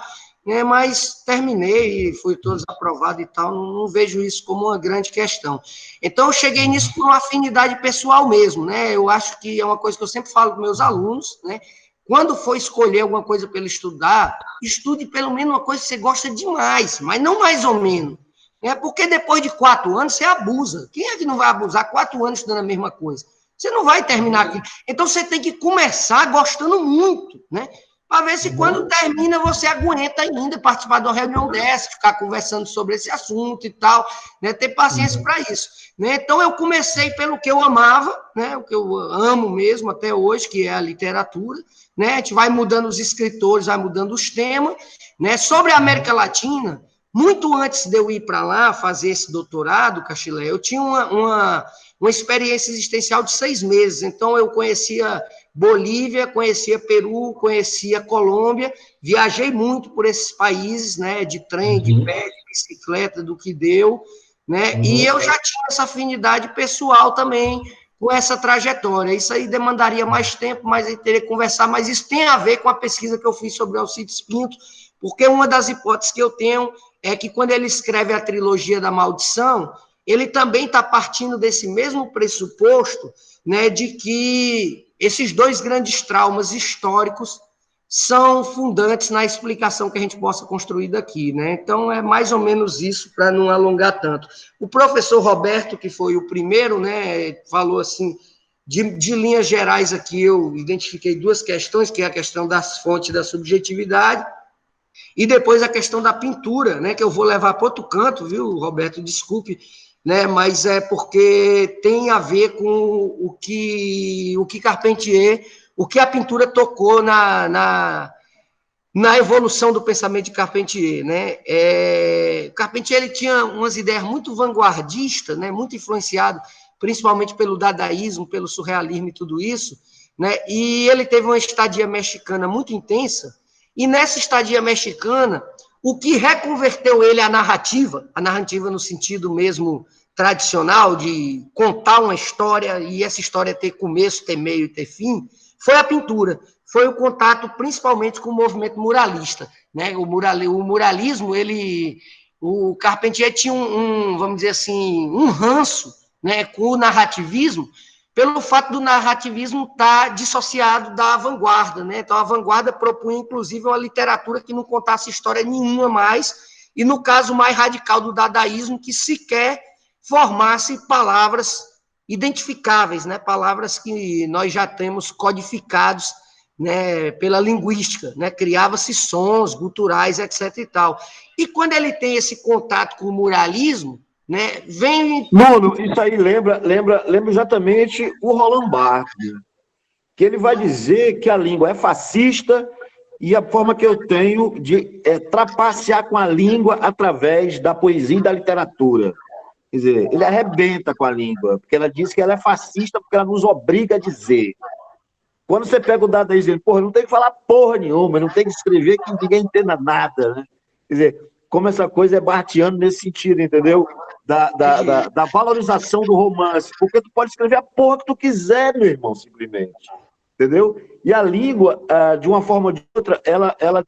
mas terminei e fui todos aprovados e tal, não vejo isso como uma grande questão. Então, eu cheguei nisso por uma afinidade pessoal mesmo, né? Eu acho que é uma coisa que eu sempre falo com meus alunos, né? Quando for escolher alguma coisa para ele estudar, estude pelo menos uma coisa que você gosta demais, mas não mais ou menos. Porque depois de 4 anos, você abusa. Quem é que não vai abusar 4 anos estudando a mesma coisa? Você não vai terminar aqui. Então, você tem que começar gostando muito, né? Para ver se quando termina você aguenta ainda participar de uma reunião dessa, ficar conversando sobre esse assunto e tal, né? Ter paciência para isso. Né? Então, eu comecei pelo que eu amava, né? O que eu amo mesmo até hoje, que é a literatura. Né? A gente vai mudando os escritores, vai mudando os temas. Né? Sobre a América Latina, muito antes de eu ir para lá fazer esse doutorado, Cachilé, eu tinha uma experiência existencial de 6 meses. Então, eu conhecia Bolívia, conhecia Peru, conhecia Colômbia, viajei muito por esses países, né, de trem, de pé, de bicicleta, do que deu, né, e eu já tinha essa afinidade pessoal também com essa trajetória. Isso aí demandaria mais tempo, mas aí teria que conversar, mas isso tem a ver com a pesquisa que eu fiz sobre Alcides Pinto, porque uma das hipóteses que eu tenho é que quando ele escreve a trilogia da maldição, ele também está partindo desse mesmo pressuposto, né, de que esses 2 grandes traumas históricos são fundantes na explicação que a gente possa construir daqui, né? Então, é mais ou menos isso, para não alongar tanto. O professor Roberto, que foi o primeiro, né, falou assim, de linhas gerais aqui, eu identifiquei 2 questões, que é a questão das fontes da subjetividade, e depois a questão da pintura, né, que eu vou levar para outro canto, viu, Roberto, desculpe, né, mas é porque tem a ver com o que Carpentier, o que a pintura tocou na evolução do pensamento de Carpentier, né? Carpentier ele tinha umas ideias muito vanguardistas, né, muito influenciado principalmente pelo dadaísmo, pelo surrealismo e tudo isso, né? E ele teve uma estadia mexicana muito intensa, e nessa estadia mexicana, o que reconverteu ele à narrativa, a narrativa no sentido mesmo tradicional de contar uma história e essa história ter começo, ter meio e ter fim, foi a pintura, foi o contato principalmente com o movimento muralista, né? O muralismo, o Carpentier tinha vamos dizer assim, um ranço, né, com o narrativismo, pelo fato do narrativismo estar dissociado da vanguarda, né? Então a vanguarda propunha inclusive uma literatura que não contasse história nenhuma mais, e no caso mais radical do dadaísmo, que sequer formasse palavras identificáveis, né? Palavras que nós já temos codificados, né, pela linguística, né? Criava-se sons guturais, etc. e tal. E quando ele tem esse contato com o muralismo, né, vem... Nuno, isso aí lembra exatamente o Roland Barthes, que ele vai dizer que a língua é fascista e a forma que eu tenho de trapacear com a língua através da poesia e da literatura. Quer dizer, ele arrebenta com a língua, porque ela diz que ela é fascista porque ela nos obriga a dizer. Quando você pega o dadaísmo, dizendo, porra, não tem que falar porra nenhuma, não tem que escrever que ninguém entenda nada, né? Quer dizer, como essa coisa é bartiana nesse sentido, entendeu? Da valorização do romance, porque tu pode escrever a porra que tu quiser, meu irmão, simplesmente. Entendeu? E a língua, de uma forma ou de outra, ela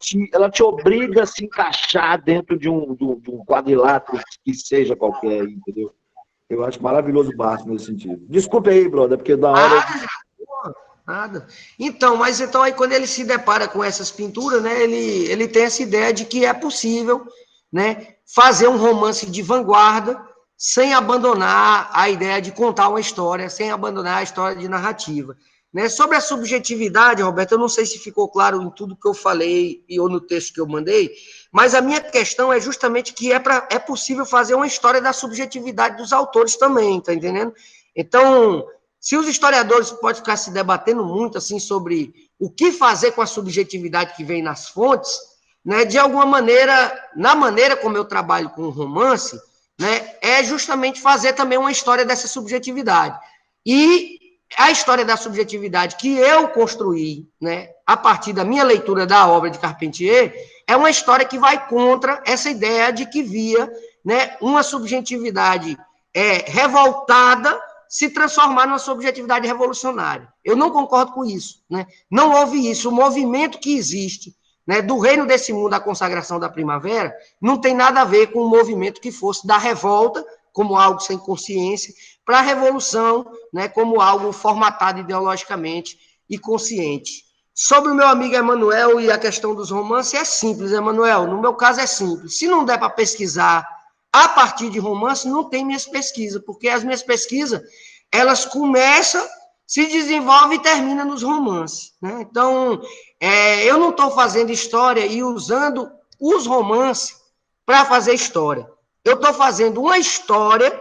te obriga a se encaixar dentro de um quadrilátero que seja qualquer, entendeu? Eu acho maravilhoso o Barthes nesse sentido. Desculpe aí, brother, porque da hora... Nada. Então aí quando ele se depara com essas pinturas, né, ele tem essa ideia de que é possível, né, fazer um romance de vanguarda sem abandonar a ideia de contar uma história, sem abandonar a história de narrativa. Né? Sobre a subjetividade, Roberto, eu não sei se ficou claro em tudo que eu falei ou no texto que eu mandei, mas a minha questão é justamente que é possível fazer uma história da subjetividade dos autores também, tá entendendo? Então, se os historiadores podem ficar se debatendo muito assim sobre o que fazer com a subjetividade que vem nas fontes, né, de alguma maneira, na maneira como eu trabalho com o romance, né, é justamente fazer também uma história dessa subjetividade. E a história da subjetividade que eu construí, né, a partir da minha leitura da obra de Carpentier, é uma história que vai contra essa ideia de que via, né, uma subjetividade revoltada se transformar numa subjetividade revolucionária. Eu não concordo com isso, né? Não houve isso. O movimento que existe, né, do reino desse mundo, a consagração da primavera, não tem nada a ver com o movimento que fosse da revolta, como algo sem consciência, para a revolução, né, como algo formatado ideologicamente e consciente. Sobre o meu amigo Emanuel e a questão dos romances, é simples, Emanuel. No meu caso é simples. Se não der para pesquisar a partir de romance, não tem minhas pesquisas, porque as minhas pesquisas, elas começam, se desenvolvem e terminam nos romances. Né? Então, eu não estou fazendo história e usando os romances para fazer história. Eu estou fazendo uma história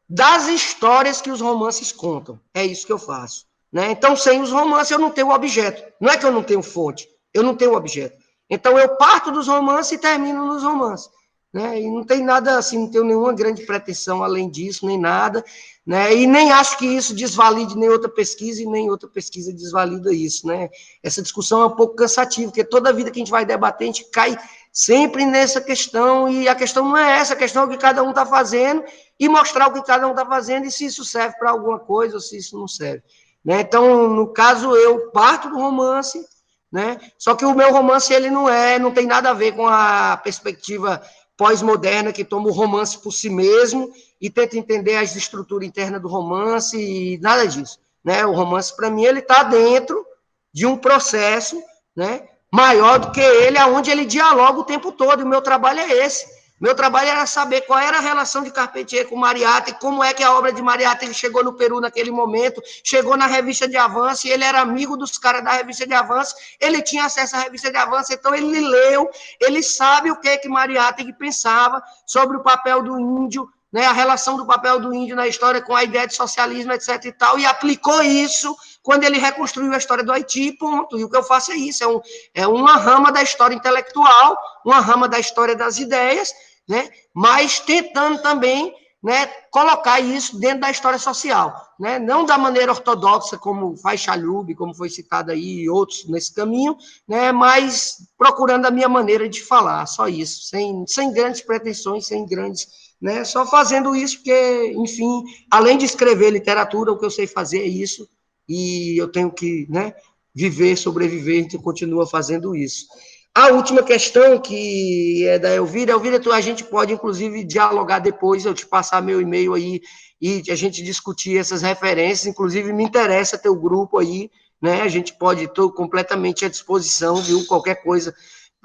das histórias que os romances contam. É isso que eu faço. Né? Então, sem os romances, eu não tenho objeto. Não é que eu não tenho fonte, eu não tenho objeto. Então, eu parto dos romances e termino nos romances. Né? E não tem nada assim, não tenho nenhuma grande pretensão além disso, nem nada, né? E nem acho que isso desvalide nem outra pesquisa e nem outra pesquisa desvalida isso, né? Essa discussão é um pouco cansativa, porque toda vida que a gente vai debater, a gente cai sempre nessa questão, e a questão não é essa, a questão é o que cada um está fazendo, e mostrar o que cada um está fazendo, e se isso serve para alguma coisa, ou se isso não serve. Né? Então, no caso, eu parto do romance, né? Só que o meu romance, ele não tem nada a ver com a perspectiva pós-moderna, que toma o romance por si mesmo e tenta entender a estrutura interna do romance e nada disso. Né? O romance, para mim, ele está dentro de um processo, né, maior do que ele, onde ele dialoga o tempo todo, e o meu trabalho é esse. Meu trabalho era saber qual era a relação de Carpentier com Mariátegui, como é que a obra de Mariátegui chegou no Peru naquele momento, chegou na revista de avanço, e ele era amigo dos caras da revista de avanço, ele tinha acesso à revista de avanço, então ele leu, ele sabe o que Mariátegui pensava sobre o papel do índio, né, a relação do papel do índio na história com a ideia de socialismo, etc. e tal, e aplicou isso quando ele reconstruiu a história do Haiti, ponto. E o que eu faço é isso, é uma rama da história intelectual, uma rama da história das ideias, né? Mas tentando também né, colocar isso dentro da história social, né, não da maneira ortodoxa, como faz Chalub, como foi citado aí, e outros nesse caminho, né, mas procurando a minha maneira de falar, só isso, sem grandes pretensões, sem grandes, né, só fazendo isso, porque, enfim, além de escrever literatura, o que eu sei fazer é isso, e eu tenho que, né, viver, sobreviver, então continua fazendo isso. A última questão, que é da Elvira, a gente pode, inclusive, dialogar depois, eu te passar meu e-mail aí, e a gente discutir essas referências, inclusive me interessa teu grupo aí, né, a gente pode, estou completamente à disposição, viu, qualquer coisa,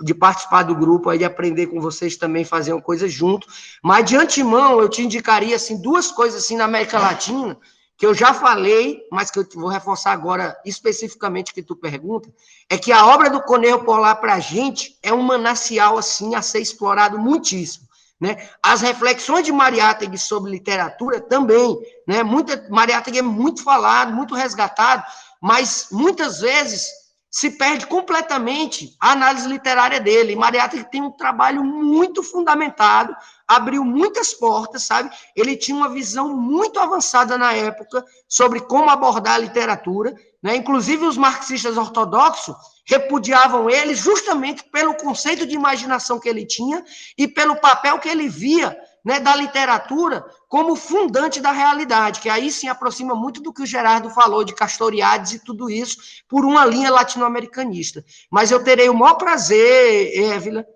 de participar do grupo, aí aprender com vocês também, fazer uma coisa junto, mas de antemão, eu te indicaria, assim, 2 coisas, assim, na América Latina, que eu já falei, mas que eu vou reforçar agora especificamente que tu pergunta, é que a obra do Conejo Polar para a gente é um manancial assim a ser explorado muitíssimo, né? As reflexões de Mariátegui sobre literatura também, né? Mariátegui é muito falado, muito resgatado, mas muitas vezes se perde completamente a análise literária dele. Mariátegui tem um trabalho muito fundamentado, abriu muitas portas, sabe? Ele tinha uma visão muito avançada na época sobre como abordar a literatura, né? Inclusive os marxistas ortodoxos repudiavam ele justamente pelo conceito de imaginação que ele tinha e pelo papel que ele via, né, da literatura como fundante da realidade, que aí sim aproxima muito do que o Gerardo falou de Castoriadis e tudo isso, por uma linha latino-americanista. Mas eu terei o maior prazer, Évila,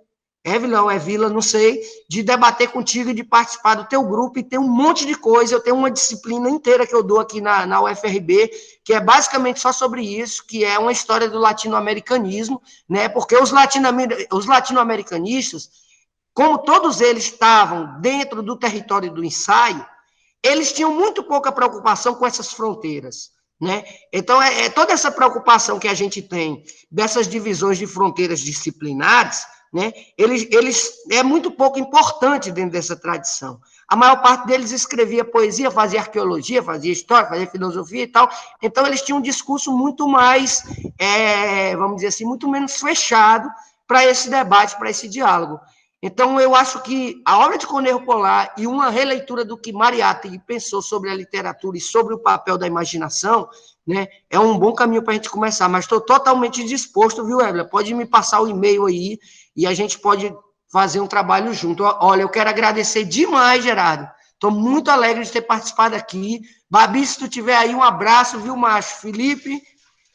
não sei, de debater contigo e de participar do teu grupo, e tem um monte de coisa, eu tenho uma disciplina inteira que eu dou aqui na UFRB, que é basicamente só sobre isso, que é uma história do latino-americanismo, né, porque os latino-americanistas, como todos eles estavam dentro do território do ensaio, eles tinham muito pouca preocupação com essas fronteiras, né? Então, toda essa preocupação que a gente tem dessas divisões de fronteiras disciplinares, né, eles é muito pouco importante dentro dessa tradição. A maior parte deles escrevia poesia, fazia arqueologia, fazia história, fazia filosofia e tal, então eles tinham um discurso muito mais, vamos dizer assim, muito menos fechado para esse debate, para esse diálogo. Então, eu acho que a obra de Conejo Polar e uma releitura do que Mariátegui pensou sobre a literatura e sobre o papel da imaginação, né, é um bom caminho para a gente começar, mas estou totalmente disposto, viu, Évila? Pode me passar o e-mail aí e a gente pode fazer um trabalho junto. Olha, eu quero agradecer demais, Gerardo. Estou muito alegre de ter participado aqui. Babi, se tu tiver aí, um abraço, viu, macho? Felipe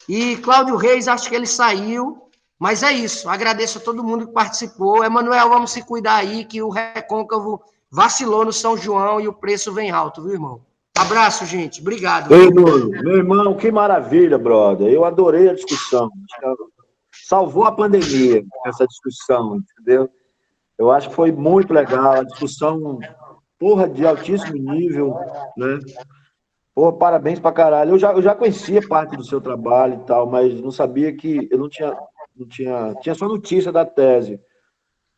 e Cláudio Reis, acho que ele saiu. Mas é isso, agradeço a todo mundo que participou. Emanuel, vamos se cuidar aí, que o Recôncavo vacilou no São João e o preço vem alto, viu, irmão? Abraço, gente. Obrigado. Ei, Nuno, meu irmão, que maravilha, brother. Eu adorei a discussão. Salvou a pandemia, essa discussão, entendeu? Eu acho que foi muito legal, a discussão, porra, de altíssimo nível, né? Pô, parabéns pra caralho. Eu já conhecia parte do seu trabalho e tal, mas não sabia que... Eu não tinha só notícia da tese,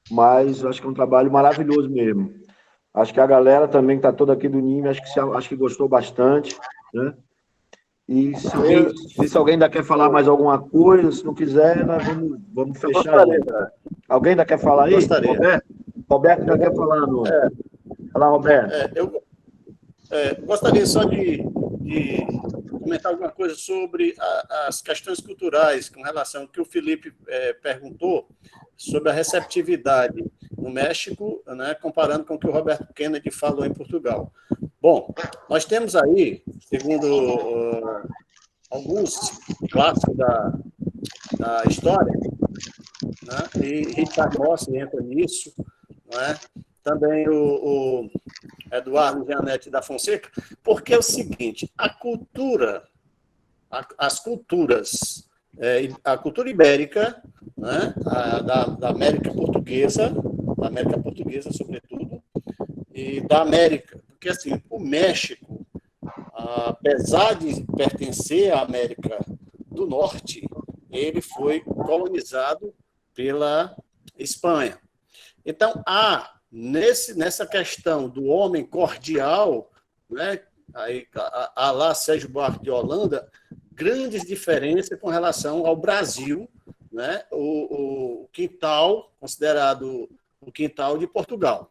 mas acho que é um trabalho maravilhoso mesmo. Acho que a galera também que está toda aqui do NIME, acho que gostou bastante, né? E se alguém ainda quer falar mais alguma coisa, se não quiser, nós vamos fechar. Alguém ainda quer falar aí? Roberto ainda quer falar, não? Fala, Roberto. Eu gostaria só de comentar alguma coisa sobre as questões culturais, com relação ao que o Felipe perguntou, sobre a receptividade no México, né, comparando com o que o Roberto Kennedy falou em Portugal. Bom, nós temos aí, segundo alguns clássicos da história, né, e Richard Mosse entra nisso, né, também o Eduardo Gianetti da Fonseca, porque é o seguinte, a cultura ibérica, né, da América Portuguesa, sobretudo, e da América, porque assim, o México, apesar de pertencer à América do Norte, ele foi colonizado pela Espanha. Então, nessa questão do homem cordial, né, a lá Sérgio Buarque de Holanda, grandes diferenças com relação ao Brasil, né, o quintal, considerado o quintal de Portugal.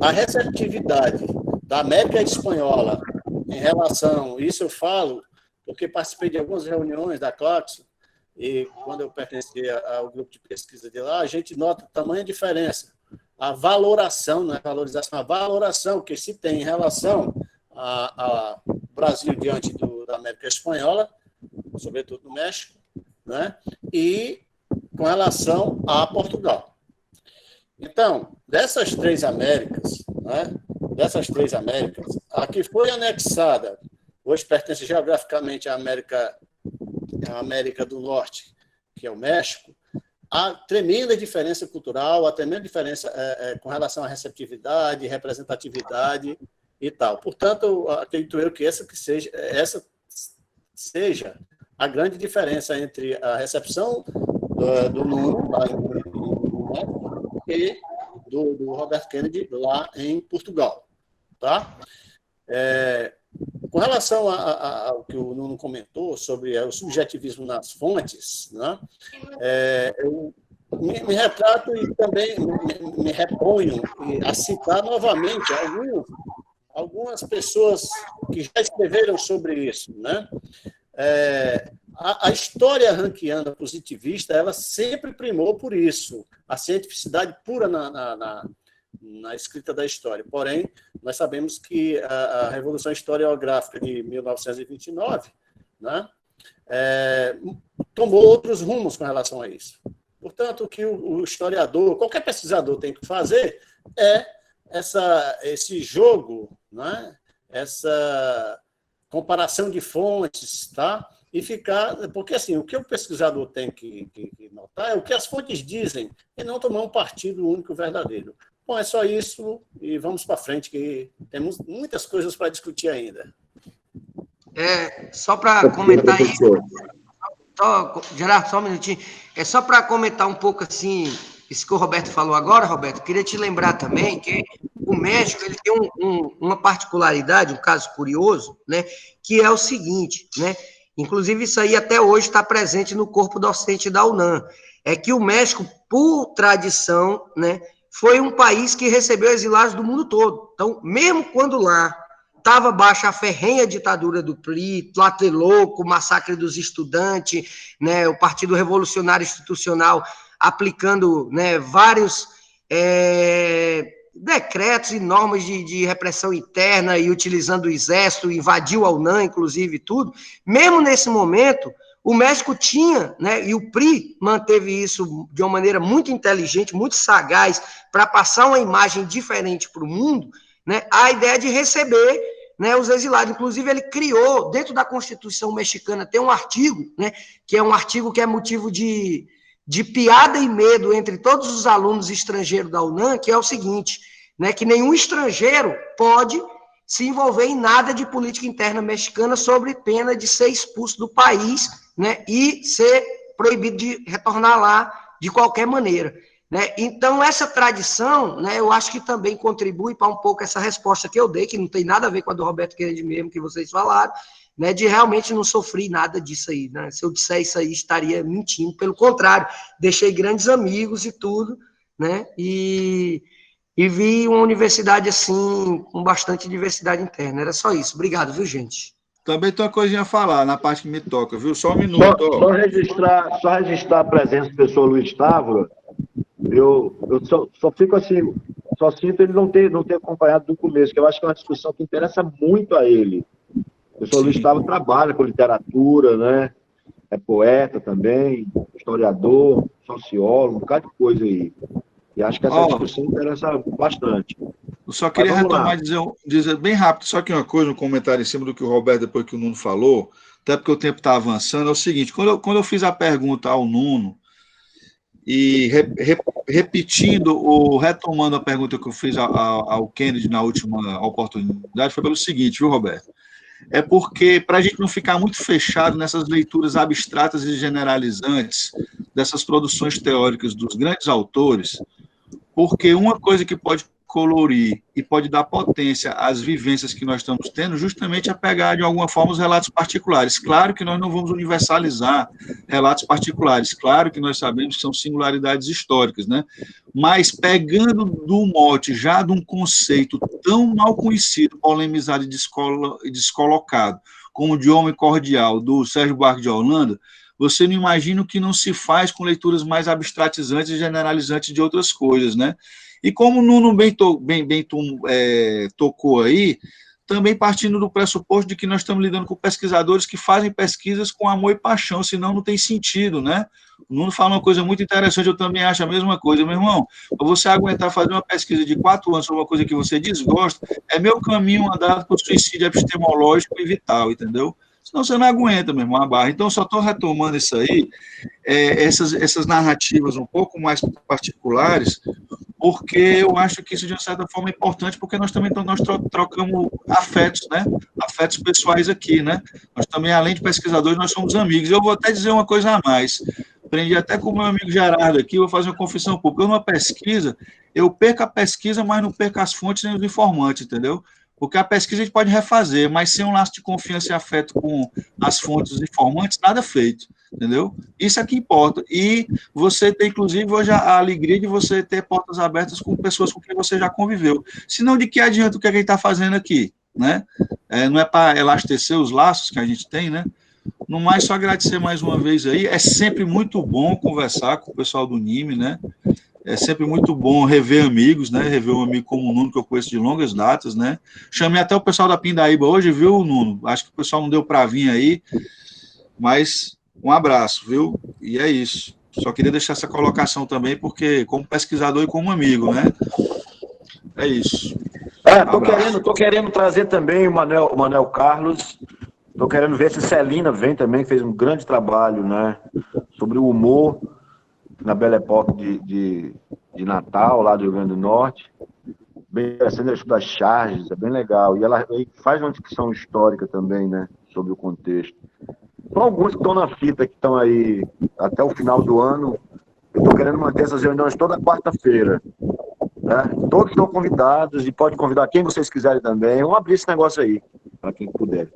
a receptividade da América Espanhola em relação, isso eu falo porque participei de algumas reuniões da Claxo, e quando eu pertencia ao grupo de pesquisa de lá, a gente nota tamanha diferença. A valoração, não é valorização, a valoração que se tem em relação ao Brasil diante da América Espanhola, sobretudo no México, né? E com relação a Portugal. Então, dessas três Américas, né? A que foi anexada, hoje pertence geograficamente à América do Norte, que é o México, há tremenda diferença cultural, há tremenda diferença com relação à receptividade, representatividade e tal. Portanto, acredito eu que essa seja a grande diferença entre a recepção do Nuno lá e do Robert Kennedy lá em Portugal. Tá? Com relação ao que o Nuno comentou sobre o subjetivismo nas fontes, né, eu me retrato e também me reponho a citar novamente algumas pessoas que já escreveram sobre isso. Né? A história ranquiana positivista, ela sempre primou por isso, a cientificidade pura na escrita da história. Porém, nós sabemos que a Revolução Historiográfica de 1929, né, tomou outros rumos com relação a isso. Portanto, o que o historiador, qualquer pesquisador tem que fazer é esse jogo, né, essa comparação de fontes, tá? E ficar... Porque, assim, o que o pesquisador tem que notar é o que as fontes dizem e não tomar um partido único verdadeiro. Bom, é só isso e vamos para frente, que temos muitas coisas para discutir ainda. Só para comentar aí, Gerardo, só um minutinho. Só para comentar um pouco assim, isso que o Roberto falou agora, Roberto, queria te lembrar também que o México ele tem uma particularidade, um caso curioso, né, que é o seguinte, né, inclusive isso aí até hoje está presente no corpo docente da UNAM, é que o México, por tradição, né, foi um país que recebeu exilados do mundo todo. Então, mesmo quando lá estava baixa a ferrenha ditadura do PRI, Tlatelolco, o massacre dos estudantes, né, o Partido Revolucionário Institucional aplicando, né, vários decretos e normas de repressão interna e utilizando o exército, invadiu a UNAM, inclusive, tudo. Mesmo nesse momento, o México tinha, né, e o PRI manteve isso de uma maneira muito inteligente, muito sagaz, para passar uma imagem diferente para o mundo, né, a ideia de receber, né, os exilados. Inclusive, ele criou, dentro da Constituição mexicana, tem um artigo, né, que é um artigo que é motivo de piada e medo entre todos os alunos estrangeiros da UNAM, que é o seguinte, né, que nenhum estrangeiro pode se envolver em nada de política interna mexicana sob pena de ser expulso do país, né, e ser proibido de retornar lá de qualquer maneira. Né? Então, essa tradição, né, eu acho que também contribui para um pouco essa resposta que eu dei, que não tem nada a ver com a do Roberto Kennedy mesmo, que vocês falaram, né, de realmente não sofrer nada disso aí. Né? Se eu disser isso aí, estaria mentindo. Pelo contrário, deixei grandes amigos e tudo, né, e vi uma universidade assim, com bastante diversidade interna. Era só isso. Obrigado, viu, gente? Também tem uma coisinha a falar, na parte que me toca, viu? Só um minuto. Só registrar a presença do professor Luiz Távora. Eu só fico assim, só sinto ele não ter acompanhado do começo, que eu acho que é uma discussão que interessa muito a ele. O professor Luiz Távora trabalha com literatura, né? É poeta também, historiador, sociólogo, um bocado de coisa aí. E acho que essa discussão interessa bastante. Eu só queria retomar e dizer bem rápido, só que uma coisa, um comentário em cima do que o Roberto, depois que o Nuno falou, até porque o tempo está avançando, é o seguinte, quando eu fiz a pergunta ao Nuno, e retomando a pergunta que eu fiz ao Kennedy na última oportunidade, foi pelo seguinte, viu, Roberto? É porque, para a gente não ficar muito fechado nessas leituras abstratas e generalizantes dessas produções teóricas dos grandes autores, porque uma coisa que pode colorir e pode dar potência às vivências que nós estamos tendo, justamente é pegar, de alguma forma, os relatos particulares. Claro que nós não vamos universalizar relatos particulares, claro que nós sabemos que são singularidades históricas, né? Mas pegando do mote já de um conceito tão mal conhecido, polemizado e descolocado, como o de homem cordial, do Sérgio Buarque de Holanda, você não imagina o que não se faz com leituras mais abstratizantes e generalizantes de outras coisas, né? E como o Nuno tocou aí, também partindo do pressuposto de que nós estamos lidando com pesquisadores que fazem pesquisas com amor e paixão, senão não tem sentido, né? O Nuno fala uma coisa muito interessante, eu também acho a mesma coisa, meu irmão. Para você aguentar fazer uma pesquisa de 4 anos sobre uma coisa que você desgosta, é meu caminho andado por suicídio epistemológico e vital, entendeu? Senão você não aguenta, meu irmão, a barra. Então, só estou retomando isso aí, essas narrativas um pouco mais particulares, porque eu acho que isso, de uma certa forma, é importante, porque nós também nós trocamos afetos, né? Afetos pessoais aqui, né? Nós também, além de pesquisadores, nós somos amigos. Eu vou até dizer uma coisa a mais. Aprendi até com o meu amigo Gerardo aqui, vou fazer uma confissão pública. Eu, numa pesquisa, eu perco a pesquisa, mas não perco as fontes nem os informantes, entendeu? Porque a pesquisa a gente pode refazer, mas sem um laço de confiança e afeto com as fontes dos informantes, nada feito, entendeu? Isso é que importa. E você tem, inclusive, hoje a alegria de você ter portas abertas com pessoas com quem você já conviveu. Senão, de que adianta o que a gente está fazendo aqui, né? Não é para elastecer os laços que a gente tem, né? No mais, só agradecer mais uma vez aí. É sempre muito bom conversar com o pessoal do NIME, né? É sempre muito bom rever amigos, né? Rever um amigo como o Nuno, que eu conheço de longas datas, né? Chamei até o pessoal da Pindaíba hoje, viu, Nuno? Acho que o pessoal não deu para vir aí, mas um abraço, viu? E é isso. Só queria deixar essa colocação também, porque como pesquisador e como amigo, né? É isso. Tô querendo trazer também o Manuel Carlos. Tô querendo ver se Celina vem também, que fez um grande trabalho, né? Sobre o humor na Belle Époque de Natal, lá do Rio Grande do Norte. Bem interessante, ela estuda charges, é bem legal. E ela faz uma discussão histórica também, né? Sobre o contexto. São alguns que estão na fita, que estão aí até o final do ano. Eu estou querendo manter essas reuniões toda quarta-feira. Né? Todos estão convidados e pode convidar quem vocês quiserem também. Vamos abrir esse negócio aí, para quem puder.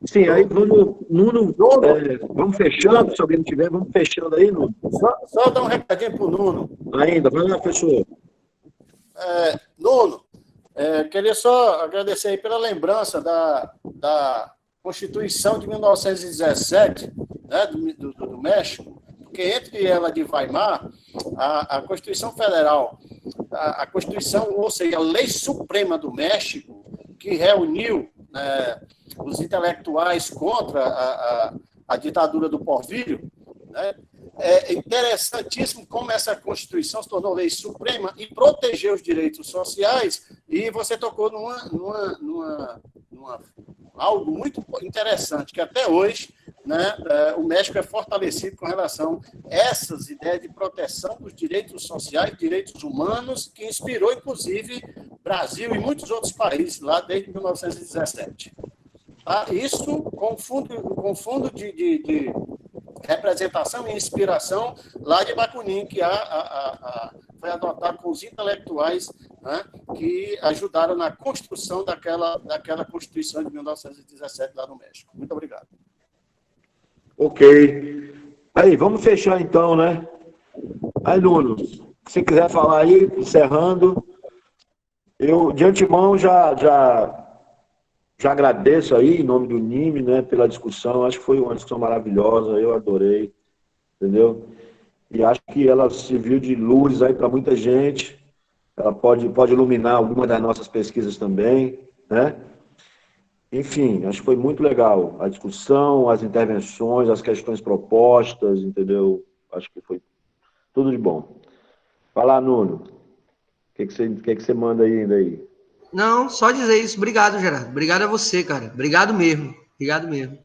Sim, aí vamos, Nuno, vamos fechando, se alguém não tiver, vamos fechando aí, Nuno. Só dar um recadinho para o Nuno. Ainda, vai lá, professor. Nuno, queria só agradecer aí pela lembrança da Constituição de 1917, né, do México, porque entre ela de Weimar, a Constituição Federal, a Constituição, ou seja, a Lei Suprema do México, que reuniu os intelectuais contra a ditadura do Porfírio, né? É interessantíssimo como essa Constituição se tornou lei suprema e protegeu os direitos sociais, e você tocou algo muito interessante, que até hoje, né, o México é fortalecido com relação a essas ideias de proteção dos direitos sociais, direitos humanos, que inspirou, inclusive, Brasil e muitos outros países lá desde 1917. Tá? Isso com fundo de representação e inspiração lá de Bakunin, que foi adotado com os intelectuais, né, que ajudaram na construção daquela Constituição de 1917 lá no México. Muito obrigado. Ok. Aí, vamos fechar então, né? Aí, Nuno, se você quiser falar aí, encerrando, eu de antemão já agradeço aí, em nome do NIME, né, pela discussão. Acho que foi uma discussão maravilhosa, eu adorei, entendeu? E acho que ela serviu de luz aí para muita gente. Ela pode iluminar alguma das nossas pesquisas também, né? Enfim, acho que foi muito legal a discussão, as intervenções, as questões propostas, entendeu? Acho que foi tudo de bom. Fala, Nuno. O que você manda ainda aí? Não, só dizer isso. Obrigado, Gerardo. Obrigado a você, cara. Obrigado mesmo. Obrigado mesmo.